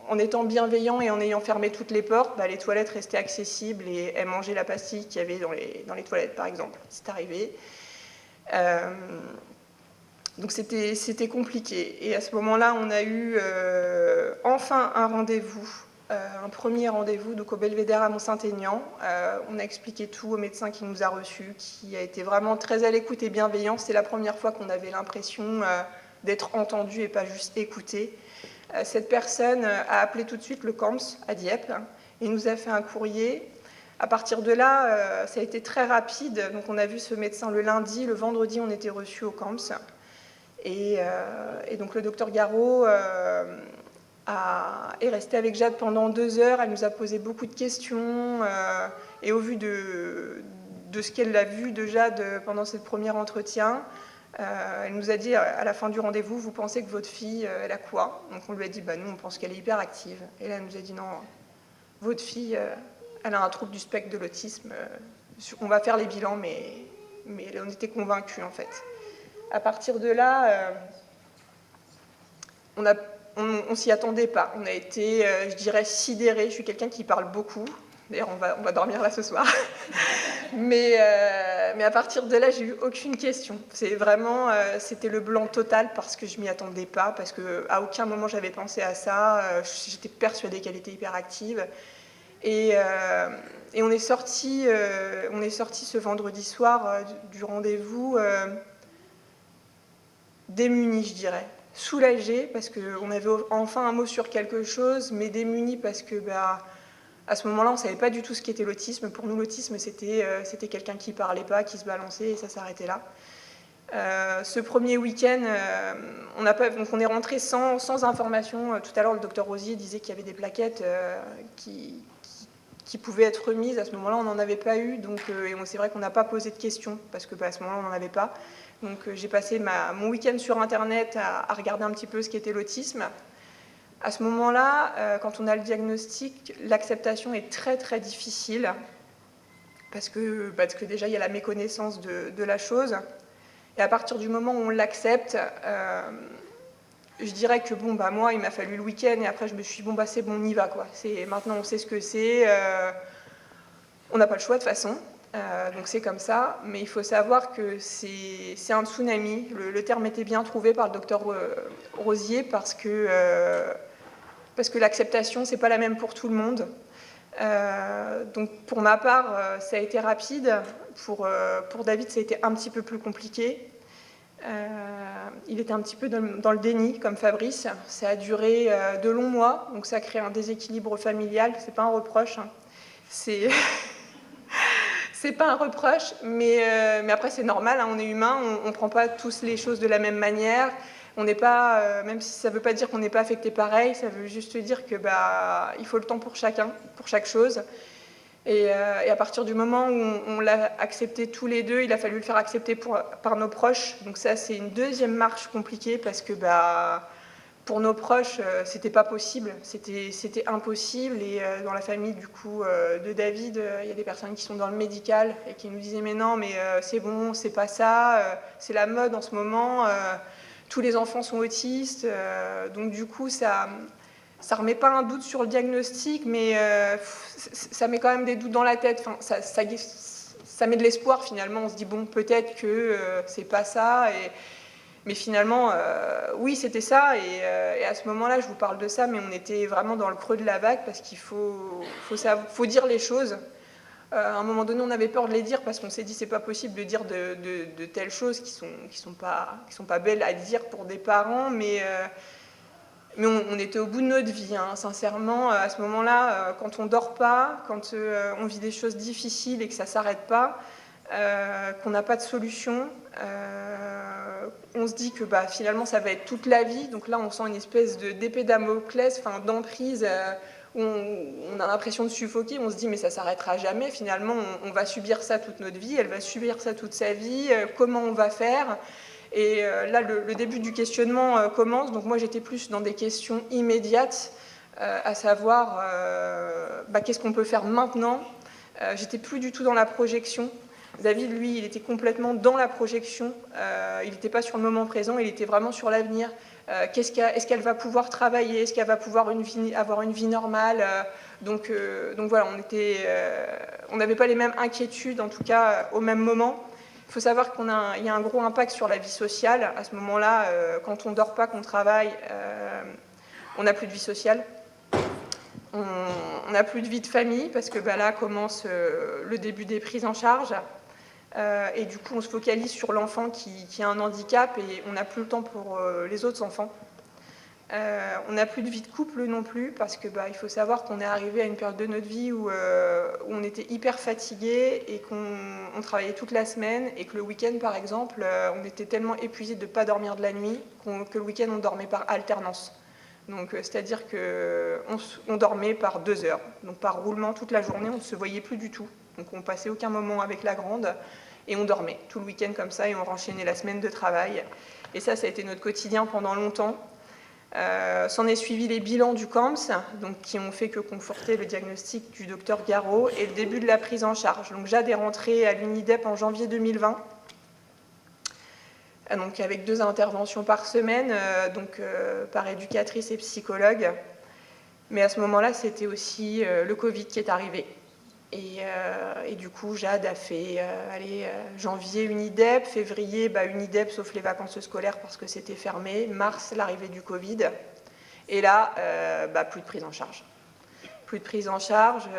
en étant bienveillant et en ayant fermé toutes les portes, les toilettes restaient accessibles, et elle mangeait la pastille qu'il y avait dans les toilettes, par exemple. C'est arrivé. Donc c'était compliqué. Et à ce moment-là, on a eu enfin un rendez-vous, un premier rendez-vous donc au Belvédère à Mont-Saint-Aignan. On a expliqué tout au médecin qui nous a reçus, qui a été vraiment très à l'écoute et bienveillant. C'est la première fois qu'on avait l'impression d'être entendu et pas juste écouté. Cette personne a appelé tout de suite le CAMS à Dieppe et nous a fait un courrier. À partir de là, ça a été très rapide. Donc on a vu ce médecin le lundi, le vendredi, on était reçus au CAMS. Et donc le docteur Garot est resté avec Jade pendant 2 heures. Elle nous a posé beaucoup de questions. Et au vu de ce qu'elle a vu de Jade pendant ce premier entretien, elle nous a dit à la fin du rendez-vous, vous pensez que votre fille, elle a quoi? Donc on lui a dit, nous on pense qu'elle est hyperactive. Et là elle nous a dit, non, votre fille, elle a un trouble du spectre de l'autisme. On va faire les bilans, mais on était convaincus en fait. À partir de là, on s'y attendait pas. On a été, je dirais, sidérés. Je suis quelqu'un qui parle beaucoup. D'ailleurs, on va dormir là ce soir. mais à partir de là, j'ai eu aucune question. C'était le blanc total parce que je m'y attendais pas, parce qu'à aucun moment j'avais pensé à ça. J'étais persuadée qu'elle était hyperactive. Et on est sorti ce vendredi soir du rendez-vous. Démunis, je dirais. Soulagés parce qu'on avait enfin un mot sur quelque chose, mais démunis parce que à ce moment-là, on ne savait pas du tout ce qu'était l'autisme. Pour nous, l'autisme, c'était quelqu'un qui ne parlait pas, qui se balançait, et ça s'arrêtait là. Ce premier week-end, on est rentré sans information. Tout à l'heure, le docteur Rosier disait qu'il y avait des plaquettes qui pouvaient être remises. À ce moment-là, on n'en avait pas eu. Et c'est vrai qu'on n'a pas posé de questions parce qu'à ce moment-là, on n'en avait pas. Donc j'ai passé mon week-end sur Internet à regarder un petit peu ce qu'était l'autisme. À ce moment-là, quand on a le diagnostic, l'acceptation est très très difficile parce que déjà il y a la méconnaissance de la chose. Et à partir du moment où on l'accepte, je dirais que moi il m'a fallu le week-end et après je me suis dit c'est bon, on y va quoi. Maintenant on sait ce que c'est, on n'a pas le choix de toute façon. Donc c'est comme ça, mais il faut savoir que c'est un tsunami. Le terme était bien trouvé par le docteur Rosier parce que l'acceptation, c'est pas la même pour tout le monde. Donc pour ma part, ça a été rapide. Pour David, ça a été un petit peu plus compliqué. Il était un petit peu dans le déni, comme Fabrice. Ça a duré de longs mois, donc ça crée un déséquilibre familial. C'est pas un reproche, hein. C'est c'est pas un reproche, mais après c'est normal, hein, on est humain, on prend pas tous les choses de la même manière. On n'est pas, même si ça veut pas dire qu'on n'est pas affecté pareil, ça veut juste dire que il faut le temps pour chacun, pour chaque chose. Et à partir du moment où on l'a accepté tous les deux, il a fallu le faire accepter par nos proches. Donc ça, c'est une deuxième marche compliquée parce que pour nos proches, c'était pas possible, c'était impossible. Et dans la famille du coup de David, il y a des personnes qui sont dans le médical et qui nous disaient mais non, mais c'est bon, c'est pas ça, c'est la mode en ce moment. Tous les enfants sont autistes, donc du coup ça remet pas un doute sur le diagnostic, mais ça met quand même des doutes dans la tête. Enfin, ça met de l'espoir finalement. On se dit bon, peut-être que c'est pas ça. Mais finalement, oui, c'était ça. Et à ce moment-là, je vous parle de ça, mais on était vraiment dans le creux de la vague parce qu'il faut dire les choses. À un moment donné, on avait peur de les dire parce qu'on s'est dit c'est pas possible de dire de telles choses qui sont pas belles à dire pour des parents, mais on était au bout de notre vie, hein. Sincèrement, à ce moment-là, quand on dort pas, quand on vit des choses difficiles et que ça s'arrête pas, qu'on n'a pas de solution, on se dit que finalement ça va être toute la vie. Donc là, on sent une espèce d'épée Damoclès, d'emprise, où on a l'impression de suffoquer. On se dit mais ça s'arrêtera jamais. Finalement, on va subir ça toute notre vie. Elle va subir ça toute sa vie. Comment on va faire ? Et là, le début du questionnement commence. Donc moi, j'étais plus dans des questions immédiates, à savoir qu'est-ce qu'on peut faire maintenant ? J'étais plus du tout dans la projection. David, lui, il était complètement dans la projection. Il n'était pas sur le moment présent, il était vraiment sur l'avenir. Est-ce qu'elle va pouvoir travailler ? Est-ce qu'elle va pouvoir avoir une vie normale ? Donc voilà, on n'avait pas les mêmes inquiétudes, en tout cas au même moment. Il faut savoir qu'il y a un gros impact sur la vie sociale. À ce moment-là, quand on ne dort pas, qu'on travaille, on n'a plus de vie sociale. On n'a plus de vie de famille parce que là commence le début des prises en charge. Et du coup, on se focalise sur l'enfant qui a un handicap et on n'a plus le temps pour les autres enfants. On n'a plus de vie de couple non plus parce que il faut savoir qu'on est arrivé à une période de notre vie où on était hyper fatigué et qu'on travaillait toute la semaine et que le week-end, par exemple, on était tellement épuisé de ne pas dormir de la nuit que le week-end, on dormait par alternance. Donc, c'est-à-dire qu'on dormait par 2 heures, donc par roulement toute la journée, on ne se voyait plus du tout. Donc, on passait aucun moment avec la grande et on dormait tout le week-end comme ça et on enchaînait la semaine de travail. Et ça a été notre quotidien pendant longtemps. S'en est suivi les bilans du CAMS, donc, qui ont fait que conforter le diagnostic du docteur Garot et le début de la prise en charge. Donc, Jade est rentrée à l'UNIDEP en janvier 2020. Donc avec 2 interventions par semaine, par éducatrice et psychologue. Mais à ce moment-là, c'était aussi le Covid qui est arrivé. Et du coup, Jade a fait janvier UNIDEP, février UNIDEP sauf les vacances scolaires parce que c'était fermé, mars l'arrivée du Covid. Et là, plus de prise en charge. Plus de prise en charge.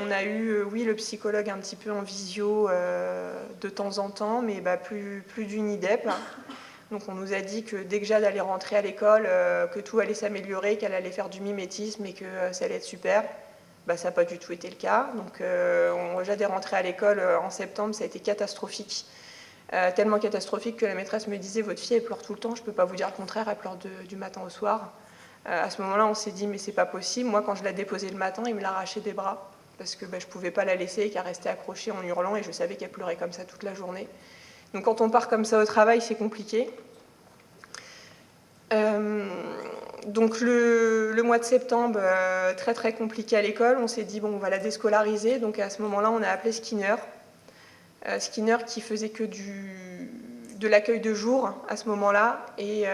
On a eu, oui, le psychologue un petit peu en visio de temps en temps, mais plus d'UNIDEP. Donc on nous a dit que dès que Jade allait rentrer à l'école, que tout allait s'améliorer, qu'elle allait faire du mimétisme et que ça allait être super. Ça n'a pas du tout été le cas. Donc Jade est rentrée à l'école en septembre, ça a été catastrophique. Tellement catastrophique que la maîtresse me disait « Votre fille, elle pleure tout le temps, je ne peux pas vous dire le contraire, elle pleure du matin au soir ». À ce moment-là, on s'est dit « Mais c'est pas possible ». Moi, quand je la déposais le matin, il me l'arrachait des bras parce que je ne pouvais pas la laisser et qu'elle restait accrochée en hurlant et je savais qu'elle pleurait comme ça toute la journée. Donc quand on part comme ça au travail, c'est compliqué. Donc le mois de septembre, très très compliqué à l'école. On s'est dit on va la déscolariser. Donc à ce moment-là, on a appelé Skinner. Skinner qui faisait que de l'accueil de jour à ce moment-là. Et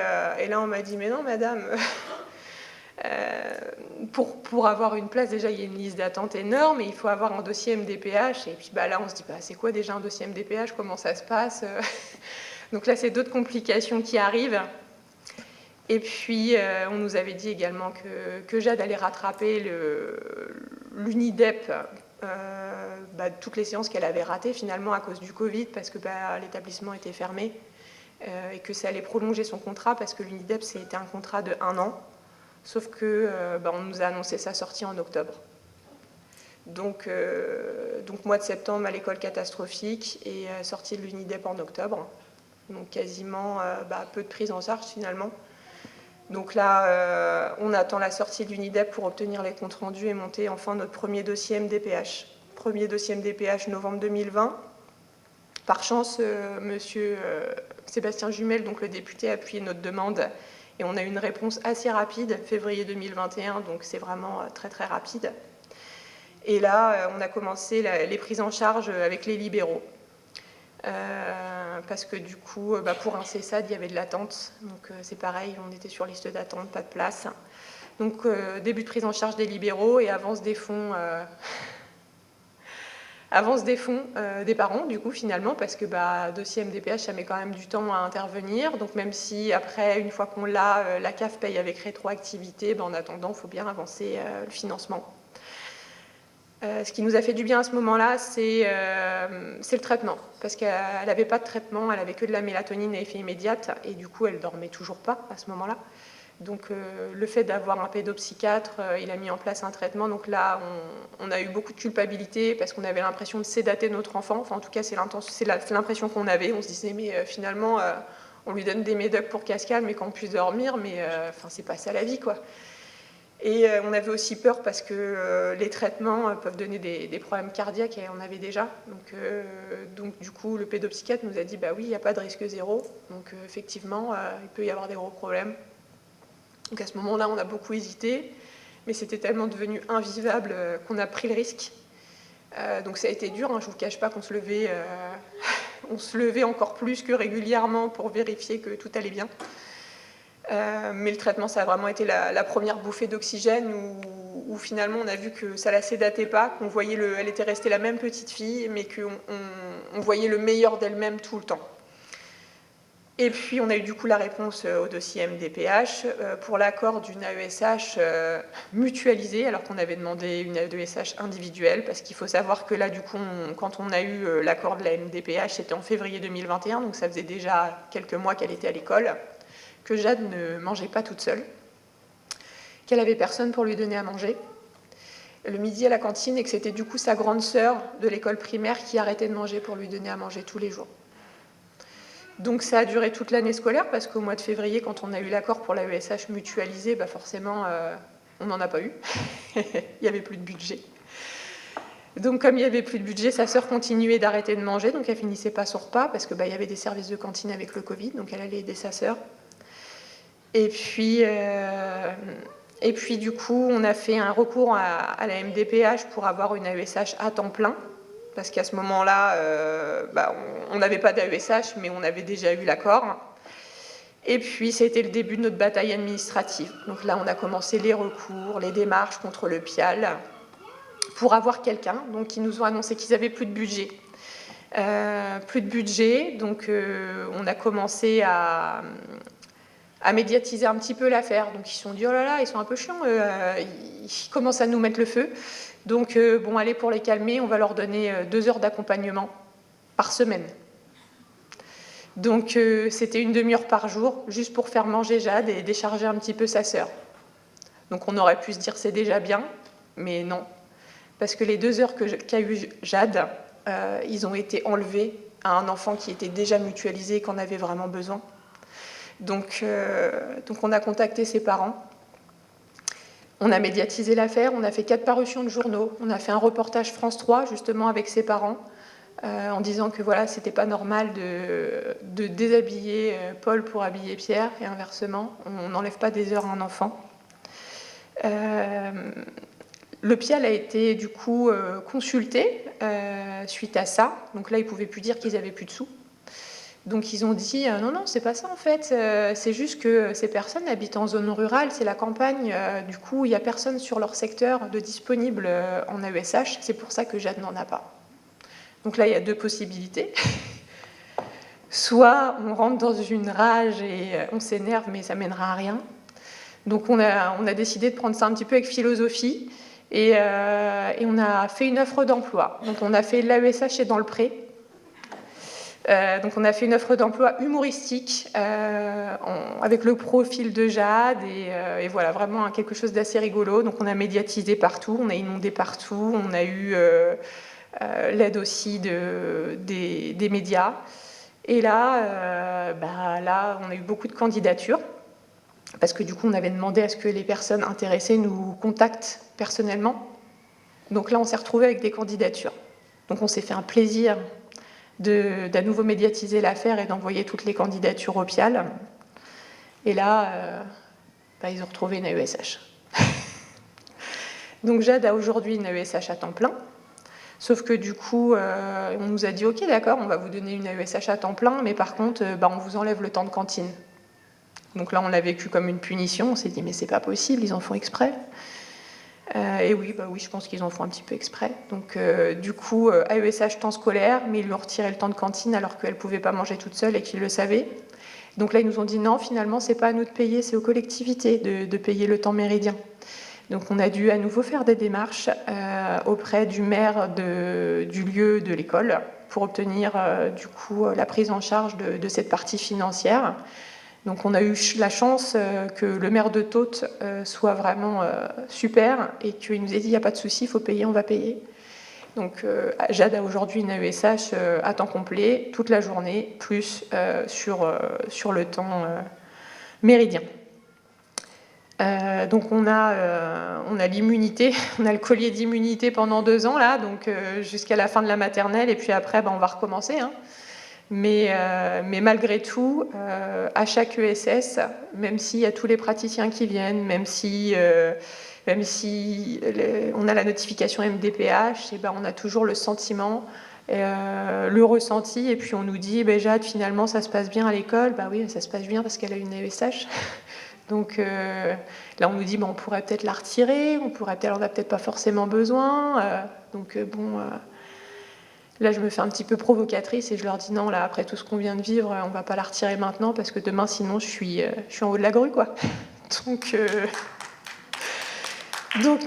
là, on m'a dit mais non, madame. Pour avoir une place, déjà, il y a une liste d'attente énorme et il faut avoir un dossier MDPH. Et puis là, on se dit, c'est quoi déjà un dossier MDPH ? Comment ça se passe ? Donc là, c'est d'autres complications qui arrivent. Et puis, on nous avait dit également que Jade allait rattraper l'UNIDEP, toutes les séances qu'elle avait ratées finalement à cause du Covid, parce que l'établissement était fermé. et que ça allait prolonger son contrat parce que l'UNIDEP, c'était un contrat de 1 an. Sauf que on nous a annoncé sa sortie en octobre. Donc mois de septembre à l'école catastrophique et sortie de l'UNIDEP en octobre. Donc quasiment peu de prise en charge finalement. Donc là, on attend la sortie de l'UNIDEP pour obtenir les comptes rendus et monter enfin notre premier dossier MDPH. Premier dossier MDPH novembre 2020. Par chance, monsieur Sébastien Jumel, donc le député, a appuyé notre demande et on a eu une réponse assez rapide, février 2021, donc c'est vraiment très très rapide. Et là, on a commencé les prises en charge avec les libéraux. Parce que du coup, pour un CESAD, il y avait de l'attente. Donc c'est pareil, on était sur liste d'attente, pas de place. Donc début de prise en charge des libéraux et avance des fonds des parents, du coup, finalement, parce que dossier MDPH, ça met quand même du temps à intervenir. Donc même si après, une fois qu'on l'a, la CAF paye avec rétroactivité, en attendant, il faut bien avancer le financement. Ce qui nous a fait du bien à ce moment-là, c'est le traitement. Parce qu'elle n'avait pas de traitement, elle avait que de la mélatonine à effet immédiat, et du coup, elle ne dormait toujours pas à ce moment-là. Donc le fait d'avoir un pédopsychiatre, il a mis en place un traitement. Donc là, on a eu beaucoup de culpabilité parce qu'on avait l'impression de sédater notre enfant. Enfin, en tout cas, c'est l'impression qu'on avait. On se disait, mais finalement, on lui donne des médocs pour qu'elle se calme et qu'on puisse dormir, mais c'est pas ça la vie, quoi. Et on avait aussi peur parce que les traitements peuvent donner des problèmes cardiaques et on avait déjà. Donc du coup, le pédopsychiatre nous a dit, oui, il n'y a pas de risque zéro. Donc effectivement, il peut y avoir des gros problèmes. Donc à ce moment-là, on a beaucoup hésité, mais c'était tellement devenu invivable qu'on a pris le risque. Donc ça a été dur, je ne vous cache pas qu'on se levait encore plus que régulièrement pour vérifier que tout allait bien. Mais le traitement, ça a vraiment été la première bouffée d'oxygène où finalement on a vu que ça la sédatait pas, qu'on voyait elle était restée la même petite fille, mais qu'on voyait le meilleur d'elle-même tout le temps. Et puis on a eu du coup la réponse au dossier MDPH pour l'accord d'une AESH mutualisée, alors qu'on avait demandé une AESH individuelle, parce qu'il faut savoir que là du coup, quand on a eu l'accord de la MDPH, c'était en février 2021, donc ça faisait déjà quelques mois qu'elle était à l'école, que Jade ne mangeait pas toute seule, qu'elle avait personne pour lui donner à manger, le midi à la cantine, et que c'était du coup sa grande sœur de l'école primaire qui arrêtait de manger pour lui donner à manger tous les jours. Donc ça a duré toute l'année scolaire, parce qu'au mois de février, quand on a eu l'accord pour la ESH mutualisée, forcément, on n'en a pas eu. Il n'y avait plus de budget. Donc comme il n'y avait plus de budget, sa sœur continuait d'arrêter de manger, donc elle finissait pas son repas, parce que y avait des services de cantine avec le Covid, donc elle allait aider sa sœur. Et puis du coup, on a fait un recours à la MDPH pour avoir une AESH à temps plein, parce qu'à ce moment-là, on n'avait pas d'AESH, mais on avait déjà eu l'accord. Et puis, c'était le début de notre bataille administrative. Donc là, on a commencé les recours, les démarches contre le PIAL, pour avoir quelqu'un. Donc, ils nous ont annoncé qu'ils n'avaient plus de budget. Donc on a commencé à médiatiser un petit peu l'affaire. Donc ils se sont dit, oh là là, ils sont un peu chiants, ils commencent à nous mettre le feu. Donc allez, pour les calmer, on va leur donner 2 heures d'accompagnement par semaine. Donc c'était une demi-heure par jour, juste pour faire manger Jade et décharger un petit peu sa sœur. Donc on aurait pu se dire c'est déjà bien, mais non. Parce que les 2 heures qu'a eu Jade, ils ont été enlevés à un enfant qui était déjà mutualisé et qu'en avait vraiment besoin. Donc on a contacté ses parents. On a médiatisé l'affaire, on a fait 4 parutions de journaux, on a fait un reportage France 3 justement avec ses parents en disant que voilà, c'était pas normal de déshabiller Paul pour habiller Pierre et inversement, on n'enlève pas des heures à un enfant. Le PIAL a été du coup consulté suite à ça, donc là ils pouvaient plus dire qu'ils avaient plus de sous. Donc ils ont dit non, c'est pas ça en fait, c'est juste que ces personnes habitent en zone rurale, c'est la campagne, du coup il n'y a personne sur leur secteur de disponible en AESH, c'est pour ça que Jade n'en a pas. Donc là il y a 2 possibilités. Soit on rentre dans une rage et on s'énerve, mais ça mènera à rien. Donc on a décidé de prendre ça un petit peu avec philosophie et on a fait une offre d'emploi. Donc on a fait l'AESH et dans le pré. Donc on a fait une offre d'emploi humoristique avec le profil de Jade et voilà, vraiment quelque chose d'assez rigolo. Donc on a médiatisé partout, on a inondé partout, on a eu l'aide aussi des médias. Et là, on a eu beaucoup de candidatures parce que du coup on avait demandé à ce que les personnes intéressées nous contactent personnellement. Donc là on s'est retrouvés avec des candidatures. Donc on s'est fait un plaisir d'à nouveau médiatiser l'affaire et d'envoyer toutes les candidatures au PIAL. Et là, ils ont retrouvé une AESH. Donc Jade a aujourd'hui une AESH à temps plein. Sauf que du coup, on nous a dit « Ok, d'accord, on va vous donner une AESH à temps plein, mais par contre, on vous enlève le temps de cantine. » Donc là, on l'a vécu comme une punition. On s'est dit « Mais c'est pas possible, ils en font exprès. » Et oui, je pense qu'ils en font un petit peu exprès. Donc, du coup, AESH temps scolaire, mais ils lui ont retiré le temps de cantine alors qu'elle ne pouvait pas manger toute seule et qu'ils le savaient. Donc là, ils nous ont dit non, finalement, c'est pas à nous de payer, c'est aux collectivités de payer le temps méridien. Donc, on a dû à nouveau faire des démarches auprès du maire du lieu de l'école pour obtenir, du coup, la prise en charge de cette partie financière. Donc on a eu la chance que le maire de Taute soit vraiment super et qu'il nous ait dit il n'y a pas de souci, il faut payer, on va payer. Donc Jade a aujourd'hui une AESH à temps complet, toute la journée, plus sur le temps méridien. Donc on a l'immunité, on a le collier d'immunité pendant 2 ans là, donc jusqu'à la fin de la maternelle et puis après on va recommencer. Mais malgré tout, à chaque ESS, même s'il y a tous les praticiens qui viennent, même si on a la notification MDPH, on a toujours le sentiment, le ressenti, et puis on nous dit Jade, finalement, ça se passe bien à l'école. Oui, ça se passe bien parce qu'elle a une AESH. Donc là, on nous dit on pourrait peut-être la retirer, on n'en a peut-être pas forcément besoin. Là, je me fais un petit peu provocatrice et je leur dis non, là, après tout ce qu'on vient de vivre, on ne va pas la retirer maintenant parce que demain, sinon, je suis en haut de la grue, quoi. Donc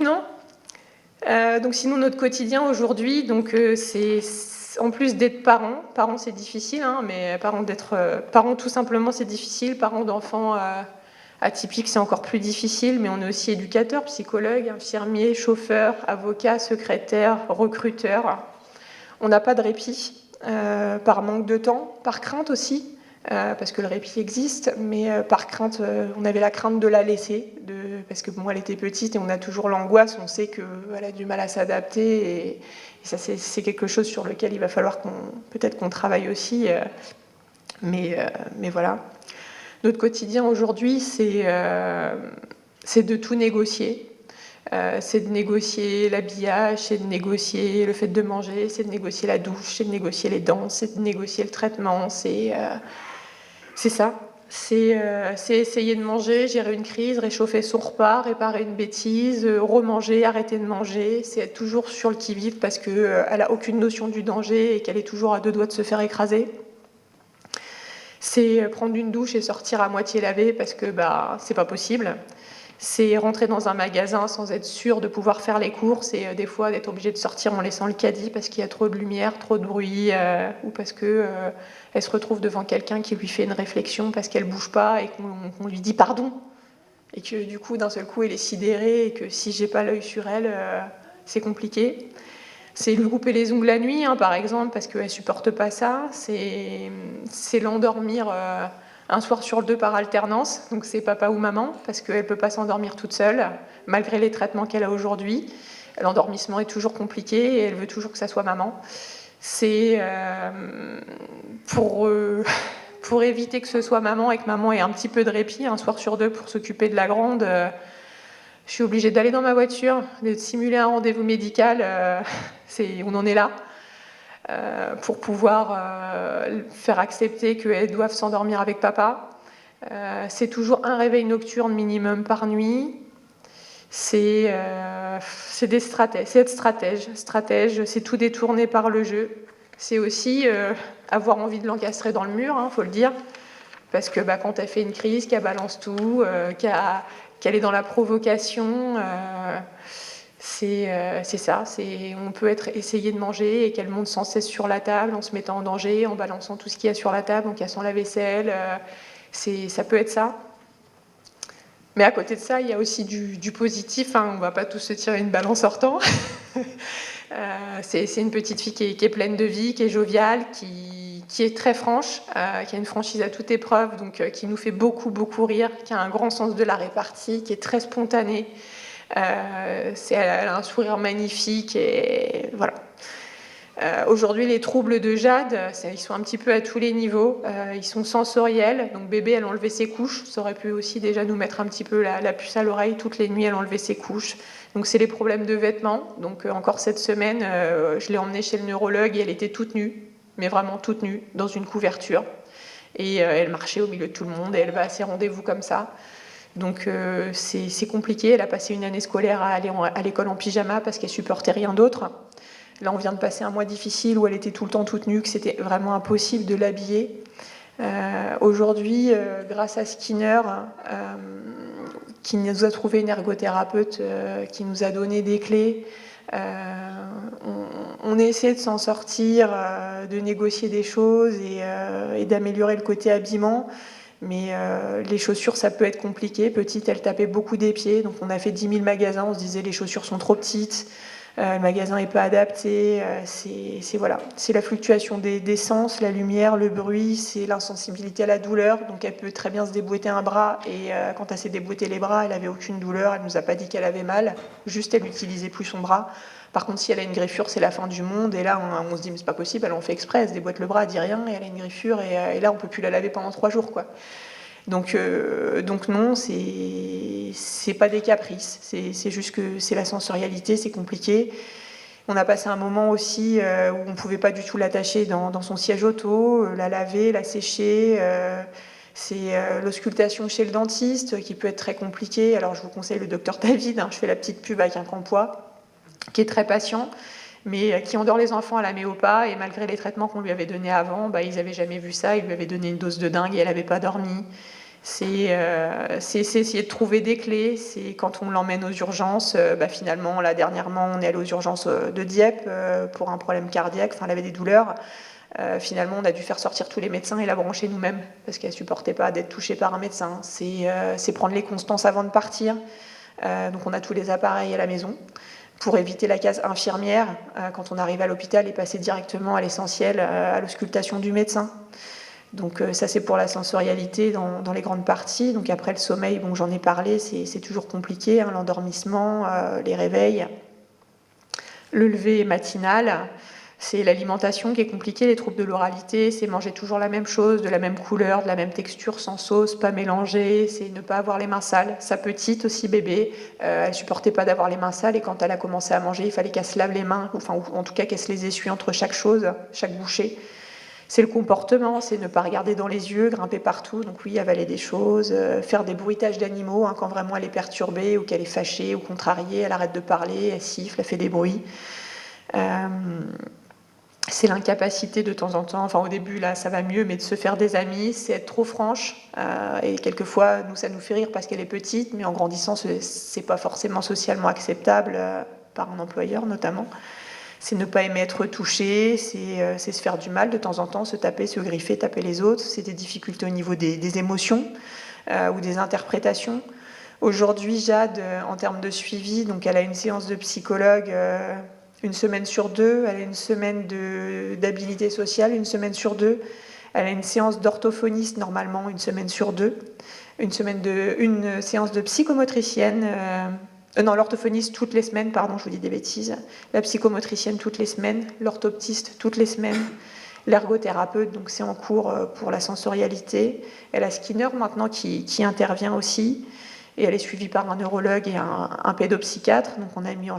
non. Donc sinon, notre quotidien aujourd'hui, c'est en plus d'être parents c'est difficile, mais parents tout simplement, c'est difficile. Parents d'enfants atypiques, c'est encore plus difficile, mais on est aussi éducateur, psychologue, infirmier, chauffeur, avocat, secrétaire, recruteur. On n'a pas de répit par manque de temps, par crainte aussi, parce que le répit existe, mais par crainte, on avait la crainte de la laisser, parce que elle était petite et on a toujours l'angoisse, on sait qu'elle a du mal à s'adapter, et ça c'est quelque chose sur lequel il va falloir peut-être qu'on travaille aussi, mais voilà. Notre quotidien aujourd'hui, c'est de tout négocier. C'est de négocier l'habillage, c'est de négocier le fait de manger, c'est de négocier la douche, c'est de négocier les dents, c'est de négocier le traitement, c'est ça. C'est essayer de manger, gérer une crise, réchauffer son repas, réparer une bêtise, remanger, arrêter de manger. C'est être toujours sur le qui-vive parce qu'elle n'a aucune notion du danger et qu'elle est toujours à 2 doigts de se faire écraser. C'est prendre une douche et sortir à moitié lavé parce que c'est pas possible. C'est rentrer dans un magasin sans être sûr de pouvoir faire les courses et des fois d'être obligé de sortir en laissant le caddie parce qu'il y a trop de lumière, trop de bruit ou parce qu'elle se retrouve devant quelqu'un qui lui fait une réflexion parce qu'elle bouge pas et qu'on lui dit pardon et que du coup d'un seul coup elle est sidérée et que si j'ai pas l'œil sur elle, c'est compliqué. C'est lui couper les ongles la nuit, par exemple, parce qu'elle supporte pas ça. C'est l'endormir un soir sur 2 par alternance, donc c'est papa ou maman, parce qu'elle ne peut pas s'endormir toute seule, malgré les traitements qu'elle a aujourd'hui. L'endormissement est toujours compliqué et elle veut toujours que ça soit maman. C'est pour éviter que ce soit maman et que maman ait un petit peu de répit, un soir sur 2 pour s'occuper de la grande, je suis obligée d'aller dans ma voiture, de simuler un rendez-vous médical, on en est là. Pour pouvoir faire accepter qu'elles doivent s'endormir avec papa. C'est toujours un réveil nocturne minimum par nuit. C'est être stratège, c'est tout détourné par le jeu. C'est aussi avoir envie de l'encastrer dans le mur, faut le dire, parce que quand elle fait une crise, qu'elle balance tout, qu'elle est dans la provocation, C'est ça, on peut essayer de manger et qu'elle monte sans cesse sur la table en se mettant en danger, en balançant tout ce qu'il y a sur la table, en cassant la vaisselle. Ça peut être ça. Mais à côté de ça, il y a aussi du positif. Hein. On ne va pas tous se tirer une balle en sortant. C'est une petite fille qui est pleine de vie, qui est joviale, qui est très franche, qui a une franchise à toute épreuve, donc qui nous fait beaucoup, beaucoup rire, qui a un grand sens de la répartie, qui est très spontanée. Elle a un sourire magnifique et voilà. Aujourd'hui, les troubles de Jade, ils sont un petit peu à tous les niveaux. Ils sont sensoriels. Donc bébé, elle enlevait ses couches. Ça aurait pu aussi déjà nous mettre un petit peu la puce à l'oreille. Toutes les nuits, elle enlevait ses couches. Donc c'est les problèmes de vêtements. Donc encore cette semaine, je l'ai emmenée chez le neurologue et elle était toute nue, mais vraiment toute nue, dans une couverture. Et elle marchait au milieu de tout le monde et elle va à ses rendez-vous comme ça. Donc c'est compliqué. Elle a passé une année scolaire à aller à l'école en pyjama parce qu'elle supportait rien d'autre. Là, on vient de passer un mois difficile où elle était tout le temps toute nue, que c'était vraiment impossible de l'habiller. Aujourd'hui, grâce à Skinner, qui nous a trouvé une ergothérapeute, qui nous a donné des clés, on essaie de s'en sortir, de négocier des choses et d'améliorer le côté habillement. Mais les chaussures, ça peut être compliqué. Petite, elle tapait beaucoup des pieds. Donc on a fait 10 000 magasins. On se disait les chaussures sont trop petites. Le magasin n'est pas adapté. Voilà. C'est la fluctuation des sens, la lumière, le bruit. C'est l'insensibilité à la douleur. Donc elle peut très bien se déboîter un bras. Et quand elle s'est déboîtée les bras, elle n'avait aucune douleur. Elle ne nous a pas dit qu'elle avait mal. Juste, elle n'utilisait plus son bras. Par contre, si elle a une griffure, c'est la fin du monde. Et là, on se dit, mais c'est pas possible, elle en fait exprès, elle se déboîte le bras, elle dit rien, et elle a une griffure, et là, on peut plus la laver pendant 3 jours, quoi. Donc non, c'est pas des caprices, c'est juste que c'est la sensorialité, c'est compliqué. On a passé un moment aussi où on pouvait pas du tout l'attacher dans son siège auto, la laver, la sécher. C'est l'auscultation chez le dentiste qui peut être très compliquée. Alors je vous conseille le docteur David, hein, je fais la petite pub avec un campois, qui est très patient, mais qui endort les enfants à la méopa, et malgré les traitements qu'on lui avait donnés avant, ils n'avaient jamais vu ça, ils lui avaient donné une dose de dingue et elle n'avait pas dormi. C'est essayer de trouver des clés, c'est quand on l'emmène aux urgences, finalement, là dernièrement, on est allé aux urgences de Dieppe pour un problème cardiaque, elle avait des douleurs. Finalement, on a dû faire sortir tous les médecins et la brancher nous-mêmes, parce qu'elle ne supportait pas d'être touchée par un médecin. C'est prendre les constances avant de partir. Donc on a tous les appareils à la maison, pour éviter la case infirmière quand on arrive à l'hôpital et passer directement à l'essentiel, à l'auscultation du médecin. Donc ça, c'est pour la sensorialité dans les grandes parties. Donc après, le sommeil, bon, j'en ai parlé, c'est toujours compliqué, hein, l'endormissement, les réveils. Le lever matinal, c'est l'alimentation qui est compliquée, les troubles de l'oralité, c'est manger toujours la même chose, de la même couleur, de la même texture, sans sauce, pas mélanger, c'est ne pas avoir les mains sales. Sa petite aussi, bébé, elle supportait pas d'avoir les mains sales, et quand elle a commencé à manger, il fallait qu'elle se lave les mains, ou en tout cas qu'elle se les essuie entre chaque chose, chaque bouchée. C'est le comportement, c'est ne pas regarder dans les yeux, grimper partout, donc oui, avaler des choses, faire des bruitages d'animaux, hein, quand vraiment elle est perturbée, ou qu'elle est fâchée, ou contrariée, elle arrête de parler, elle siffle, elle fait des bruits. C'est l'incapacité de temps en temps, au début là ça va mieux, mais de se faire des amis, c'est être trop franche, et quelquefois ça nous fait rire parce qu'elle est petite, mais en grandissant c'est pas forcément socialement acceptable, par un employeur notamment. C'est ne pas aimer être touché, c'est se faire du mal de temps en temps, se taper, se griffer, taper les autres, c'est des difficultés au niveau des émotions ou des interprétations. Aujourd'hui, Jade, en termes de suivi, donc elle a une séance de psychologue une semaine sur 2, elle a une semaine d'habilité sociale, une semaine sur 2, elle a une séance d'orthophoniste normalement, une semaine sur 2, une séance de psychomotricienne, l'orthophoniste toutes les semaines, pardon, je vous dis des bêtises, la psychomotricienne toutes les semaines, l'orthoptiste toutes les semaines, l'ergothérapeute, donc c'est en cours pour la sensorialité, elle a Skinner maintenant qui intervient aussi, et elle est suivie par un neurologue et un pédopsychiatre. Donc on a mis en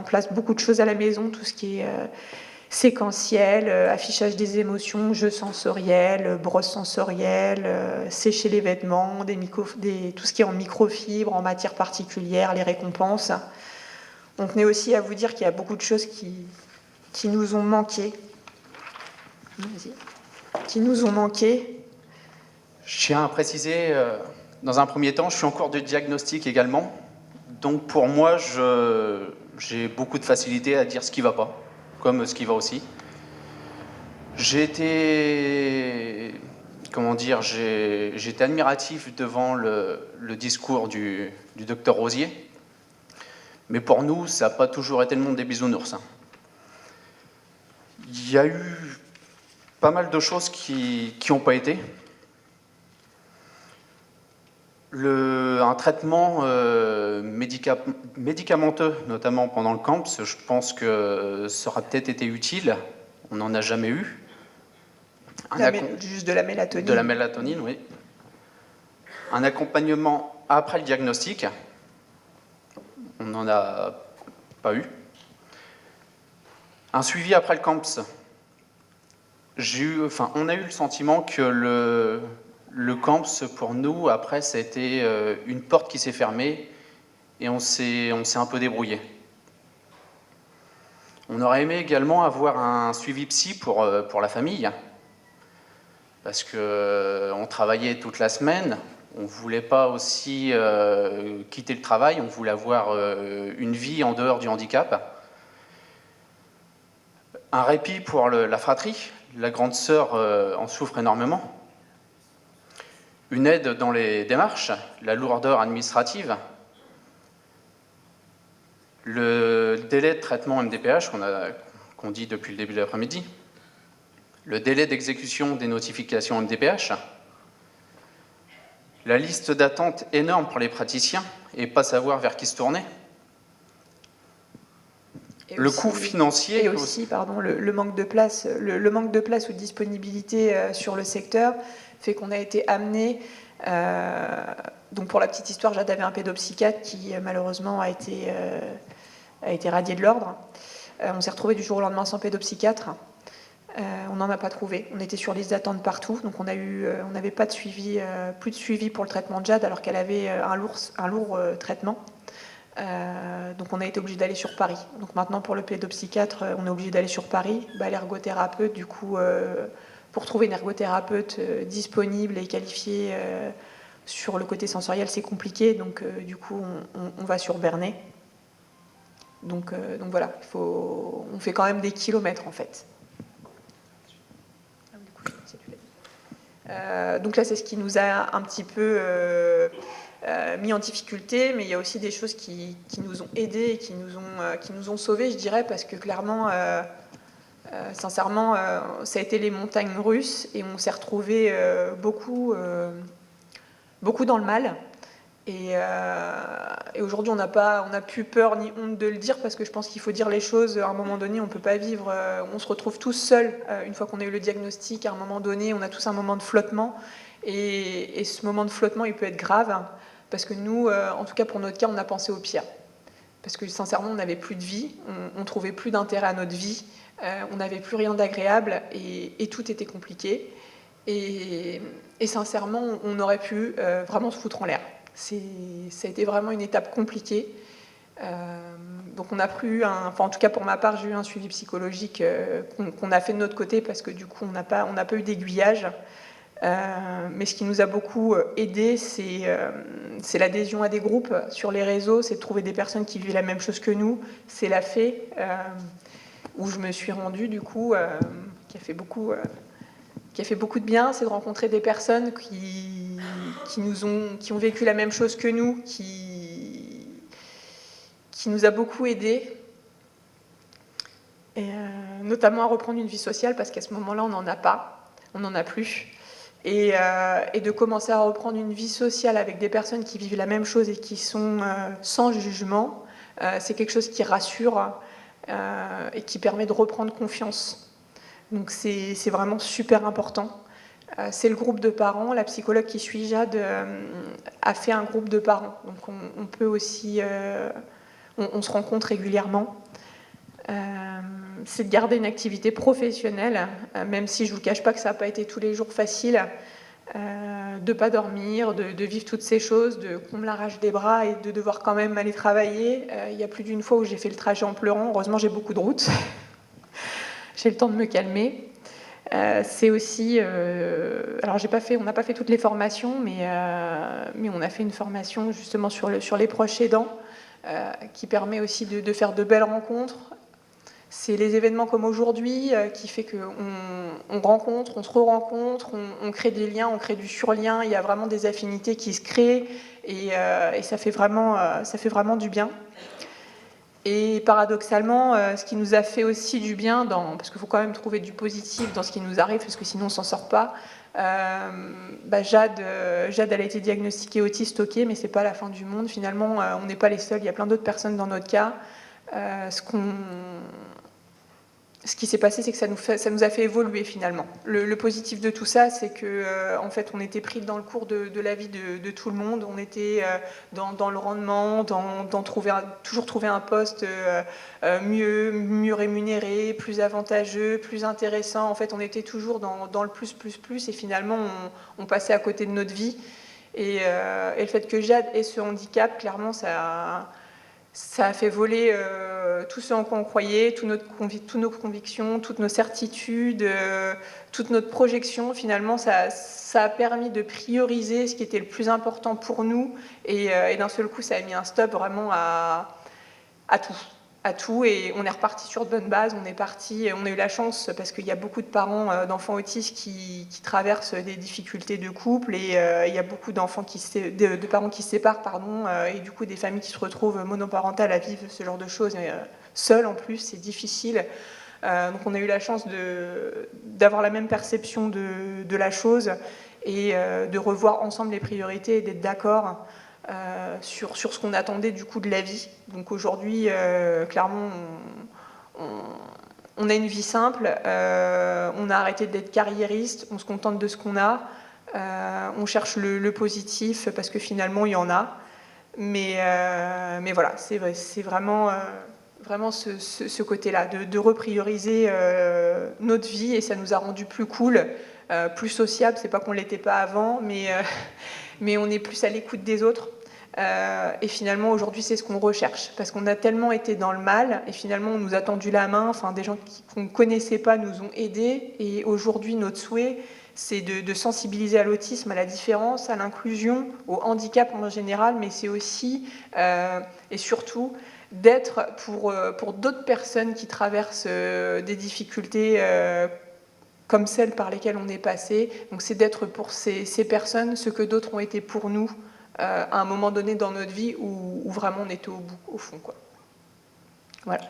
place beaucoup de choses à la maison, tout ce qui est séquentiel, affichage des émotions, jeux sensoriels, brosse sensorielle, sécher les vêtements, tout ce qui est en microfibre, en matière particulière, les récompenses. On tenait aussi à vous dire qu'il y a beaucoup de choses qui nous ont manqué. Qui nous ont manqué. Je tiens à préciser... Dans un premier temps, je suis en cours de diagnostic également. Donc pour moi, J'ai beaucoup de facilité à dire ce qui va pas, comme ce qui va aussi. J'ai été, j'étais admiratif devant le discours du docteur Rosier, mais pour nous, ça n'a pas toujours été le monde des bisounours. Il y a eu pas mal de choses qui n'ont pas été. Un traitement médicamenteux, notamment pendant le camps, je pense que ça aurait peut-être été utile. On n'en a jamais eu. Juste de la mélatonine. De la mélatonine, oui. Un accompagnement après le diagnostic, on n'en a pas eu. Un suivi après le camps. On a eu le sentiment que le camps, pour nous, après, ça a été une porte qui s'est fermée et on s'est un peu débrouillé. On aurait aimé également avoir un suivi psy pour la famille, parce qu'on travaillait toute la semaine, on ne voulait pas aussi quitter le travail, on voulait avoir une vie en dehors du handicap. Un répit pour la fratrie, la grande sœur en souffre énormément. Une aide dans les démarches, la lourdeur administrative, le délai de traitement MDPH qu'on dit depuis le début de l'après-midi, le délai d'exécution des notifications MDPH, la liste d'attente énorme pour les praticiens et pas savoir vers qui se tourner, le coût financier et aussi le manque de place, le manque de place ou de disponibilité sur le secteur fait qu'on a été amené. Donc pour la petite histoire, Jade avait un pédopsychiatre qui malheureusement a été radié de l'ordre. On s'est retrouvé du jour au lendemain sans pédopsychiatre. On n'en a pas trouvé. On était sur liste d'attente partout, donc on n'avait pas de suivi, plus de suivi pour le traitement de Jade alors qu'elle avait un lourd traitement. Donc on a été obligé d'aller sur Paris. Donc maintenant pour le pédopsychiatre, on est obligé d'aller sur Paris. L'ergothérapeute, du coup, pour trouver une ergothérapeute disponible et qualifiée sur le côté sensoriel, c'est compliqué. Donc du coup, on va sur Bernay. Donc voilà, on fait quand même des kilomètres en fait. Donc là, c'est ce qui nous a un petit peu mis en difficulté, mais il y a aussi des choses qui nous ont aidés et qui nous ont sauvés, je dirais, parce que clairement, sincèrement, ça a été les montagnes russes et on s'est retrouvés beaucoup dans le mal. Et aujourd'hui, on n'a plus peur ni honte de le dire, parce que je pense qu'il faut dire les choses. À un moment donné, on ne peut pas vivre. On se retrouve tous seuls une fois qu'on a eu le diagnostic. À un moment donné, on a tous un moment de flottement. Et ce moment de flottement, il peut être grave. Parce que nous, en tout cas pour notre cas, on a pensé au pire. Parce que sincèrement, on n'avait plus de vie, on ne trouvait plus d'intérêt à notre vie, on n'avait plus rien d'agréable et tout était compliqué. Et sincèrement, on aurait pu vraiment se foutre en l'air. Ça a été vraiment une étape compliquée. Donc on a plus, en tout cas pour ma part, j'ai eu un suivi psychologique qu'on a fait de notre côté parce que du coup, on n'a pas eu d'aiguillage. Mais ce qui nous a beaucoup aidé, c'est l'adhésion à des groupes sur les réseaux, c'est de trouver des personnes qui vivent la même chose que nous. C'est la Fée, où je me suis rendue, du coup, qui a fait beaucoup de bien. C'est de rencontrer des personnes qui ont vécu la même chose que nous, qui nous a beaucoup aidés. Et notamment à reprendre une vie sociale, parce qu'à ce moment-là, on n'en a pas, on n'en a plus. Et de commencer à reprendre une vie sociale avec des personnes qui vivent la même chose et qui sont sans jugement, c'est quelque chose qui rassure et qui permet de reprendre confiance. Donc c'est vraiment super important. C'est le groupe de parents. La psychologue qui suit Jade a fait un groupe de parents. Donc on peut aussi... on se rencontre régulièrement. C'est de garder une activité professionnelle, même si je ne vous cache pas que ça n'a pas été tous les jours facile, de ne pas dormir, de vivre toutes ces choses, qu'on me l'arrache des bras et de devoir quand même aller travailler. Il y a plus d'une fois où j'ai fait le trajet en pleurant. Heureusement, j'ai beaucoup de routes. J'ai le temps de me calmer. C'est aussi... alors, on n'a pas fait toutes les formations, mais on a fait une formation justement sur les proches aidants. qui permet aussi de faire de belles rencontres. C'est les événements comme aujourd'hui qui fait qu'on rencontre, on se re-rencontre, on crée des liens, on crée du surlien, il y a vraiment des affinités qui se créent et ça fait vraiment du bien. Et paradoxalement, ce qui nous a fait aussi du bien, parce qu'il faut quand même trouver du positif dans ce qui nous arrive, parce que sinon on ne s'en sort pas. Jade, elle a été diagnostiquée autiste, ok, mais c'est pas la fin du monde. Finalement, on n'est pas les seuls, il y a plein d'autres personnes dans notre cas. Ce qui s'est passé, c'est que ça nous a fait évoluer finalement. Le positif de tout ça, c'est que en fait, on était pris dans le cours de la vie de tout le monde. On était dans le rendement, dans toujours trouver un poste mieux rémunéré, plus avantageux, plus intéressant. En fait, on était toujours dans le plus, et finalement, on passait à côté de notre vie. Et le fait que Jade ait ce handicap, clairement, ça a fait voler tout ce en quoi on croyait, toutes nos convictions, toutes nos certitudes, toute notre projection. Finalement, ça a permis de prioriser ce qui était le plus important pour nous. Et d'un seul coup, ça a mis un stop vraiment à tout. Et on est reparti sur de bonnes bases. On a eu la chance, parce qu'il y a beaucoup de parents d'enfants autistes qui traversent des difficultés de couple. Et il y a beaucoup de parents qui se séparent, et du coup des familles qui se retrouvent monoparentales à vivre ce genre de choses. Seules en plus, c'est difficile. Donc on a eu la chance d'avoir la même perception de la chose et de revoir ensemble les priorités et d'être d'accord sur ce qu'on attendait du coup de la vie. Donc aujourd'hui, clairement, on a une vie simple, on a arrêté d'être carriériste, on se contente de ce qu'on a, on cherche le positif parce que finalement il y en a. Mais voilà, c'est vraiment ce côté-là, de reprioriser notre vie, et ça nous a rendu plus cool, plus sociable. C'est pas qu'on l'était pas avant, mais on est plus à l'écoute des autres. Et finalement, aujourd'hui, c'est ce qu'on recherche, parce qu'on a tellement été dans le mal, et finalement, on nous a tendu la main. Enfin, des gens qu'on ne connaissait pas nous ont aidés, et aujourd'hui, notre souhait, c'est de sensibiliser à l'autisme, à la différence, à l'inclusion, au handicap en général, mais c'est aussi, et surtout, d'être pour d'autres personnes qui traversent des difficultés comme celles par lesquelles on est passé. Donc c'est d'être pour ces personnes ce que d'autres ont été pour nous à un moment donné dans notre vie où vraiment on était au fond, quoi. Voilà.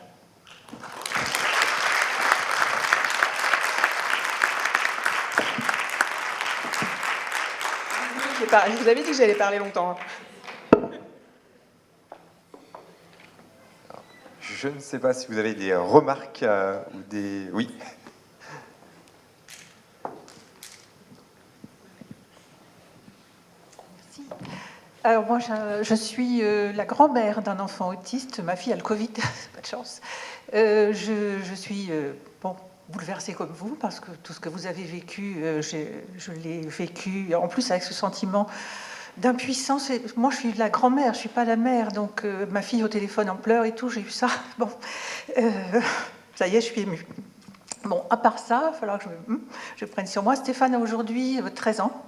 Je vous avais dit que j'allais parler longtemps. Je ne sais pas si vous avez des remarques ou des... Oui. Alors moi, je suis la grand-mère d'un enfant autiste. Ma fille a le Covid, c'est pas de chance. Je suis bouleversée comme vous, parce que tout ce que vous avez vécu, je l'ai vécu, en plus avec ce sentiment d'impuissance. Moi, je suis la grand-mère, je suis pas la mère, donc ma fille au téléphone en pleurs et tout, j'ai eu ça. Bon, ça y est, je suis émue. Bon, à part ça, il va falloir que je prenne sur moi. Stéphane a aujourd'hui 13 ans.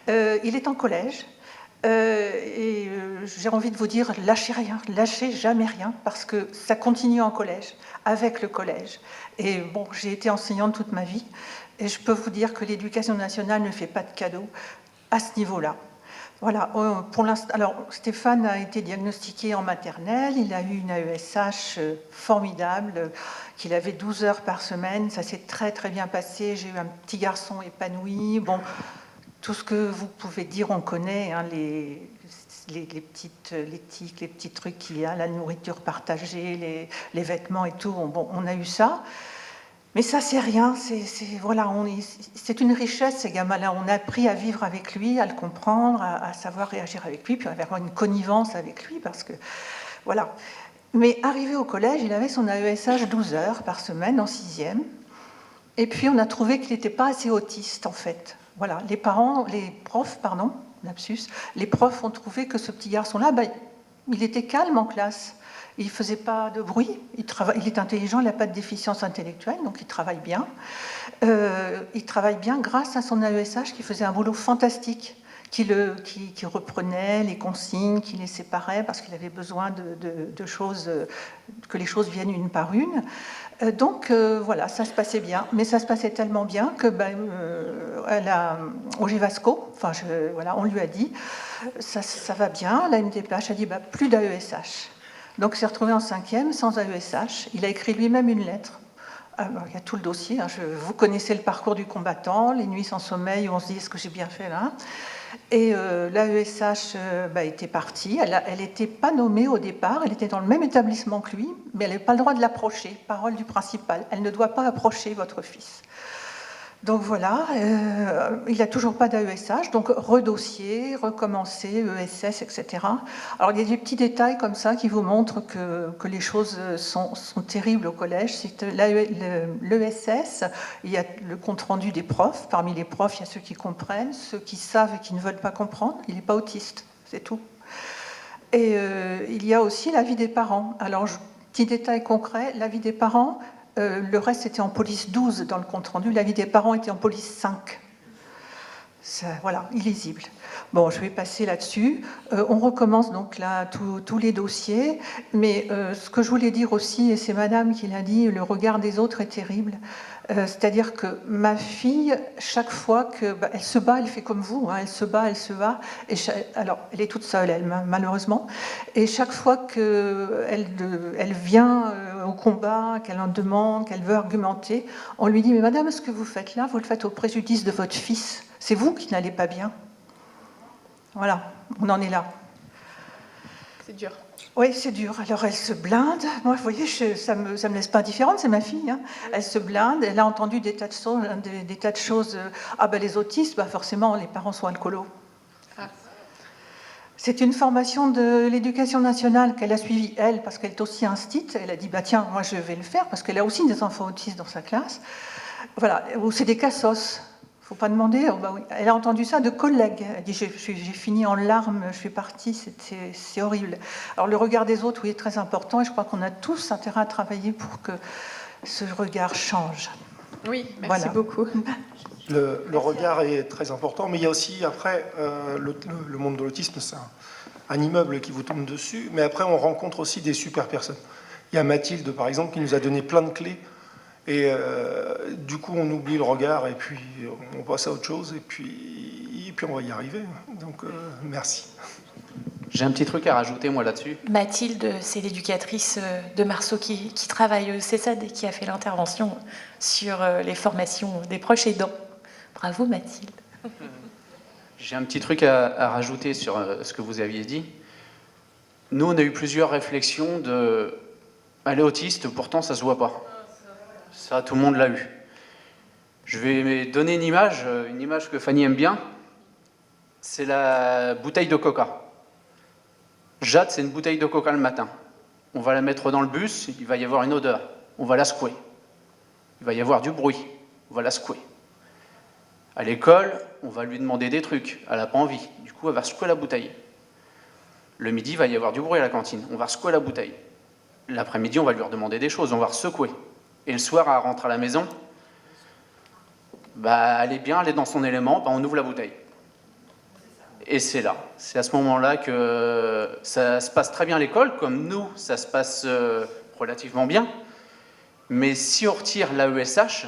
Il est en collège. Et j'ai envie de vous dire, lâchez rien, lâchez jamais rien, parce que ça continue en collège, avec le collège. Et bon, j'ai été enseignante toute ma vie, et je peux vous dire que l'éducation nationale ne fait pas de cadeaux à ce niveau-là. Voilà, pour l'instant, alors Stéphane a été diagnostiqué en maternelle, il a eu une AESH formidable, qu'il avait 12 heures par semaine, ça s'est très très bien passé, j'ai eu un petit garçon épanoui, bon, tout ce que vous pouvez dire, on connaît, hein, les petites tics, les petits trucs qu'il y a, la nourriture partagée, les vêtements et tout, bon, on a eu ça. Mais ça, c'est rien, c'est une richesse, ces gamins-là. On a appris à vivre avec lui, à le comprendre, à savoir réagir avec lui, puis à avoir une connivence avec lui, parce que, voilà. Mais arrivé au collège, il avait son AESH 12 heures par semaine, en 6e, et puis on a trouvé qu'il n'était pas assez autiste, en fait. Voilà, les profs ont trouvé que ce petit garçon-là, il était calme en classe. Il ne faisait pas de bruit, il est intelligent, il n'a pas de déficience intellectuelle, donc il travaille bien. Il travaille bien grâce à son AESH qui faisait un boulot fantastique, qui reprenait les consignes, qui les séparait parce qu'il avait besoin de choses, que les choses viennent une par une. Donc voilà, ça se passait bien, mais ça se passait tellement bien que au Givasco, voilà, on lui a dit ça va bien, la MDPH a dit plus d'AESH. Donc il s'est retrouvé en 5e sans AESH. Il a écrit lui-même une lettre. Alors, il y a tout le dossier. Vous connaissez le parcours du combattant, les nuits sans sommeil où on se dit est-ce que j'ai bien fait là. Et l'AESH était partie. Elle n'était pas nommée au départ. Elle était dans le même établissement que lui, mais elle n'avait pas le droit de l'approcher. Parole du principal. Elle ne doit pas approcher votre fils. Donc voilà, il n'a toujours pas d'AESH, donc redossier, recommencer, ESS, etc. Alors il y a des petits détails comme ça qui vous montrent que les choses sont terribles au collège. C'est l'ESS, il y a le compte-rendu des profs. Parmi les profs, il y a ceux qui comprennent, ceux qui savent et qui ne veulent pas comprendre. Il n'est pas autiste, c'est tout. Et il y a aussi l'avis des parents. Alors, petit détail concret, l'avis des parents... le reste était en police 12 dans le compte-rendu. L'avis des parents était en police 5. Voilà, illisible. Bon, je vais passer là-dessus. On recommence donc là tous les dossiers. Mais ce que je voulais dire aussi, et c'est madame qui l'a dit, le regard des autres est terrible. C'est-à-dire que ma fille, chaque fois qu'elle se bat, elle fait comme vous, elle se bat. Et alors, elle est toute seule, elle, malheureusement. Et chaque fois qu'elle vient au combat, qu'elle en demande, qu'elle veut argumenter, on lui dit « Mais madame, ce que vous faites là, vous le faites au préjudice de votre fils. C'est vous qui n'allez pas bien. » Voilà, on en est là. C'est dur. Oui, c'est dur. Alors, elle se blinde. Moi, vous voyez, ça me laisse pas indifférente, c'est ma fille. Elle se blinde. Elle a entendu des tas de choses. Les autistes, forcément, les parents sont alcoolos. Ah. C'est une formation de l'éducation nationale qu'elle a suivie, elle, parce qu'elle est aussi instite. Elle a dit, tiens, moi, je vais le faire, parce qu'elle a aussi des enfants autistes dans sa classe. Voilà, ou c'est des cassos. Il ne faut pas demander. Oui. Elle a entendu ça de collègues. Elle dit, j'ai fini en larmes, je suis partie, c'est horrible. Alors le regard des autres, oui, est très important, et je crois qu'on a tous intérêt à travailler pour que ce regard change. Oui, merci beaucoup. Le regard est très important, mais il y a aussi, après, le monde de l'autisme, c'est un immeuble qui vous tombe dessus, mais après, on rencontre aussi des super personnes. Il y a Mathilde, par exemple, qui nous a donné plein de clés. Et du coup, on oublie le regard et puis on passe à autre chose et puis on va y arriver. Donc, merci. J'ai un petit truc à rajouter, moi, là-dessus. Mathilde, c'est l'éducatrice de Marceau qui travaille au CESAD et qui a fait l'intervention sur les formations des proches aidants. Bravo, Mathilde. J'ai un petit truc à rajouter sur ce que vous aviez dit. Nous, on a eu plusieurs réflexions de... Elle est autiste, pourtant, ça ne se voit pas. Ça, tout le monde l'a eu. Je vais donner une image que Fanny aime bien. C'est la bouteille de coca. Jade, c'est une bouteille de coca le matin. On va la mettre dans le bus, il va y avoir une odeur. On va la secouer. Il va y avoir du bruit. On va la secouer. À l'école, on va lui demander des trucs. Elle n'a pas envie. Du coup, elle va secouer la bouteille. Le midi, il va y avoir du bruit à la cantine. On va secouer la bouteille. L'après-midi, on va lui redemander des choses. On va secouer. Et le soir, elle rentre à la maison, elle est bien, elle est dans son élément, on ouvre la bouteille. Et c'est là, c'est à ce moment-là que ça se passe très bien à l'école, comme nous, ça se passe relativement bien. Mais si on retire l'AESH,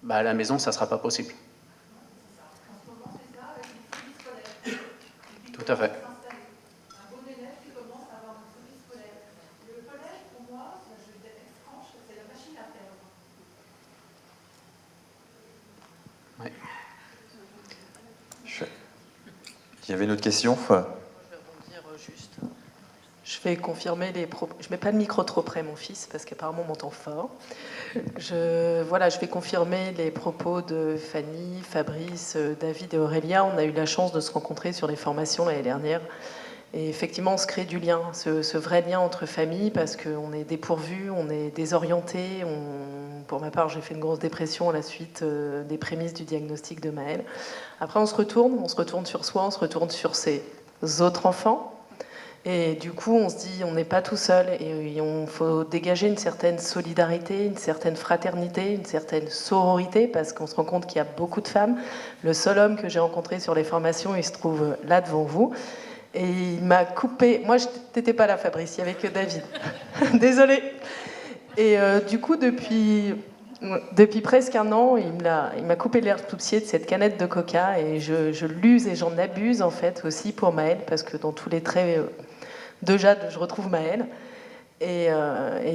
à la maison, ça ne sera pas possible. Tout à fait. Il y avait une autre question. Je vais rebondir juste. Je vais confirmer les propos. Je ne mets pas le micro trop près, mon fils, parce qu'apparemment on m'entend fort. Je vais confirmer les propos de Fanny, Fabrice, David et Aurélia. On a eu la chance de se rencontrer sur les formations l'année dernière. Et effectivement, on se crée du lien, ce vrai lien entre familles, parce qu'on est dépourvu, on est désorienté. Pour ma part, j'ai fait une grosse dépression à la suite des prémices du diagnostic de Maëlle. Après, on se retourne sur soi, on se retourne sur ses autres enfants. Et du coup, on se dit, on n'est pas tout seul et il faut dégager une certaine solidarité, une certaine fraternité, une certaine sororité, parce qu'on se rend compte qu'il y a beaucoup de femmes. Le seul homme que j'ai rencontré sur les formations, il se trouve là devant vous. Et il m'a coupé. Moi, je n'étais pas là, Fabrice, il n'y avait que David. Désolée. Et du coup, depuis presque un an, il m'a coupé l'herbe sous le pied de cette canette de coca, et je l'use et j'en abuse en fait aussi pour Maëlle, parce que dans tous les traits de Jade, je retrouve Maëlle. Et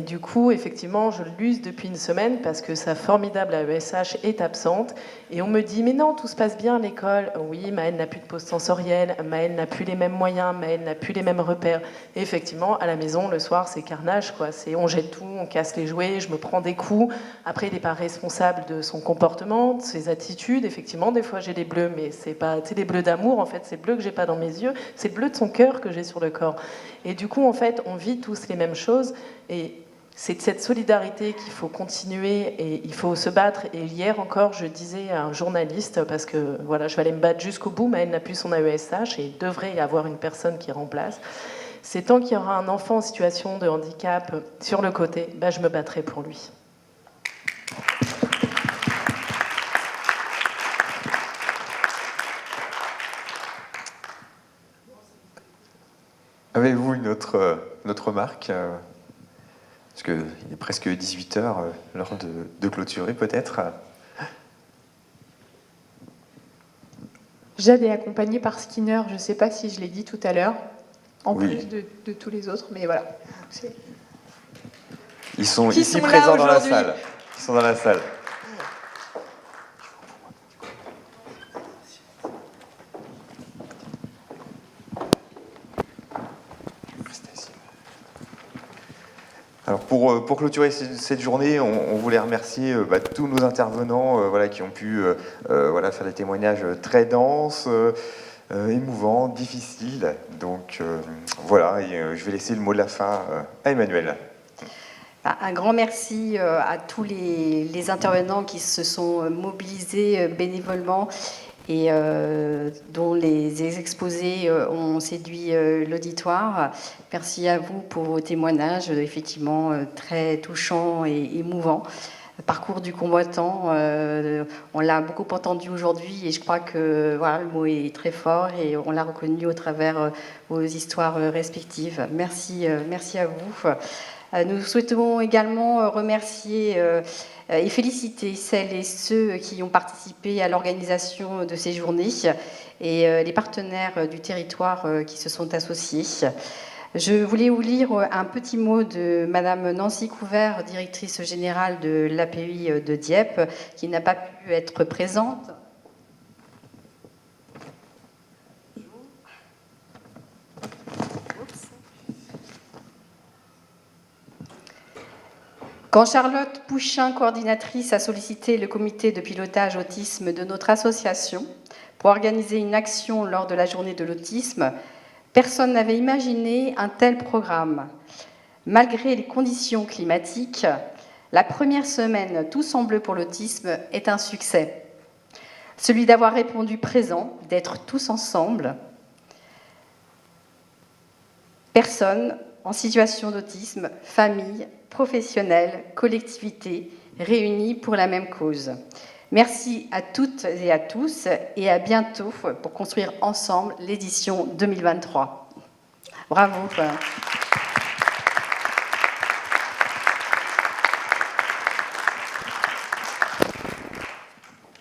du coup, effectivement, je l'use depuis une semaine parce que sa formidable AESH est absente. Et on me dit, mais non, tout se passe bien à l'école. Oui, Maëlle n'a plus de pause sensorielle, Maëlle n'a plus les mêmes moyens, Maëlle n'a plus les mêmes repères. Et effectivement, à la maison, le soir, c'est carnage, quoi. On jette tout, on casse les jouets, je me prends des coups. Après, il n'est pas responsable de son comportement, de ses attitudes. Effectivement, des fois, j'ai des bleus, mais c'est pas des bleus d'amour, en fait. C'est le bleu que j'ai pas dans mes yeux, c'est le bleu de son cœur que j'ai sur le corps. Et du coup, en fait, on vit tous les mêmes choses. Et c'est de cette solidarité qu'il faut continuer et il faut se battre. Et hier encore, je disais à un journaliste, parce que voilà, je vais aller me battre jusqu'au bout, mais elle n'a plus son AESH et il devrait y avoir une personne qui remplace. C'est tant qu'il y aura un enfant en situation de handicap sur le côté, je me battrai pour lui. Avez-vous une autre remarque parce qu'il est presque 18h, l'heure de clôturer peut-être. Jade est accompagnée par Skinner, je ne sais pas si je l'ai dit tout à l'heure, en oui. plus de tous les autres, mais voilà. Ils sont ici présents dans la salle. Ils sont dans la salle. Alors pour clôturer cette journée, on voulait remercier tous nos intervenants qui ont pu faire des témoignages très denses, émouvants, difficiles. Donc voilà, et je vais laisser le mot de la fin à Emmanuelle. Un grand merci à tous les intervenants qui se sont mobilisés bénévolement et dont les exposés ont séduit l'auditoire. Merci à vous pour vos témoignages, effectivement très touchants et émouvants. Parcours du combattant, on l'a beaucoup entendu aujourd'hui et je crois que le mot est très fort et on l'a reconnu au travers vos histoires respectives. Merci à vous. Nous souhaitons également remercier et féliciter celles et ceux qui ont participé à l'organisation de ces journées et les partenaires du territoire qui se sont associés. Je voulais vous lire un petit mot de Madame Nancy Couvert, directrice générale de l'API de Dieppe, qui n'a pas pu être présente. Quand Charlotte Pouchin, coordinatrice, a sollicité le comité de pilotage autisme de notre association pour organiser une action lors de la journée de l'autisme, personne n'avait imaginé un tel programme. Malgré les conditions climatiques, la première semaine Tous en bleu pour l'autisme est un succès. Celui d'avoir répondu présent, d'être tous ensemble. Personnes en situation d'autisme, famille, professionnels, collectivités, réunis pour la même cause. Merci à toutes et à tous et à bientôt pour construire ensemble l'édition 2023. Bravo.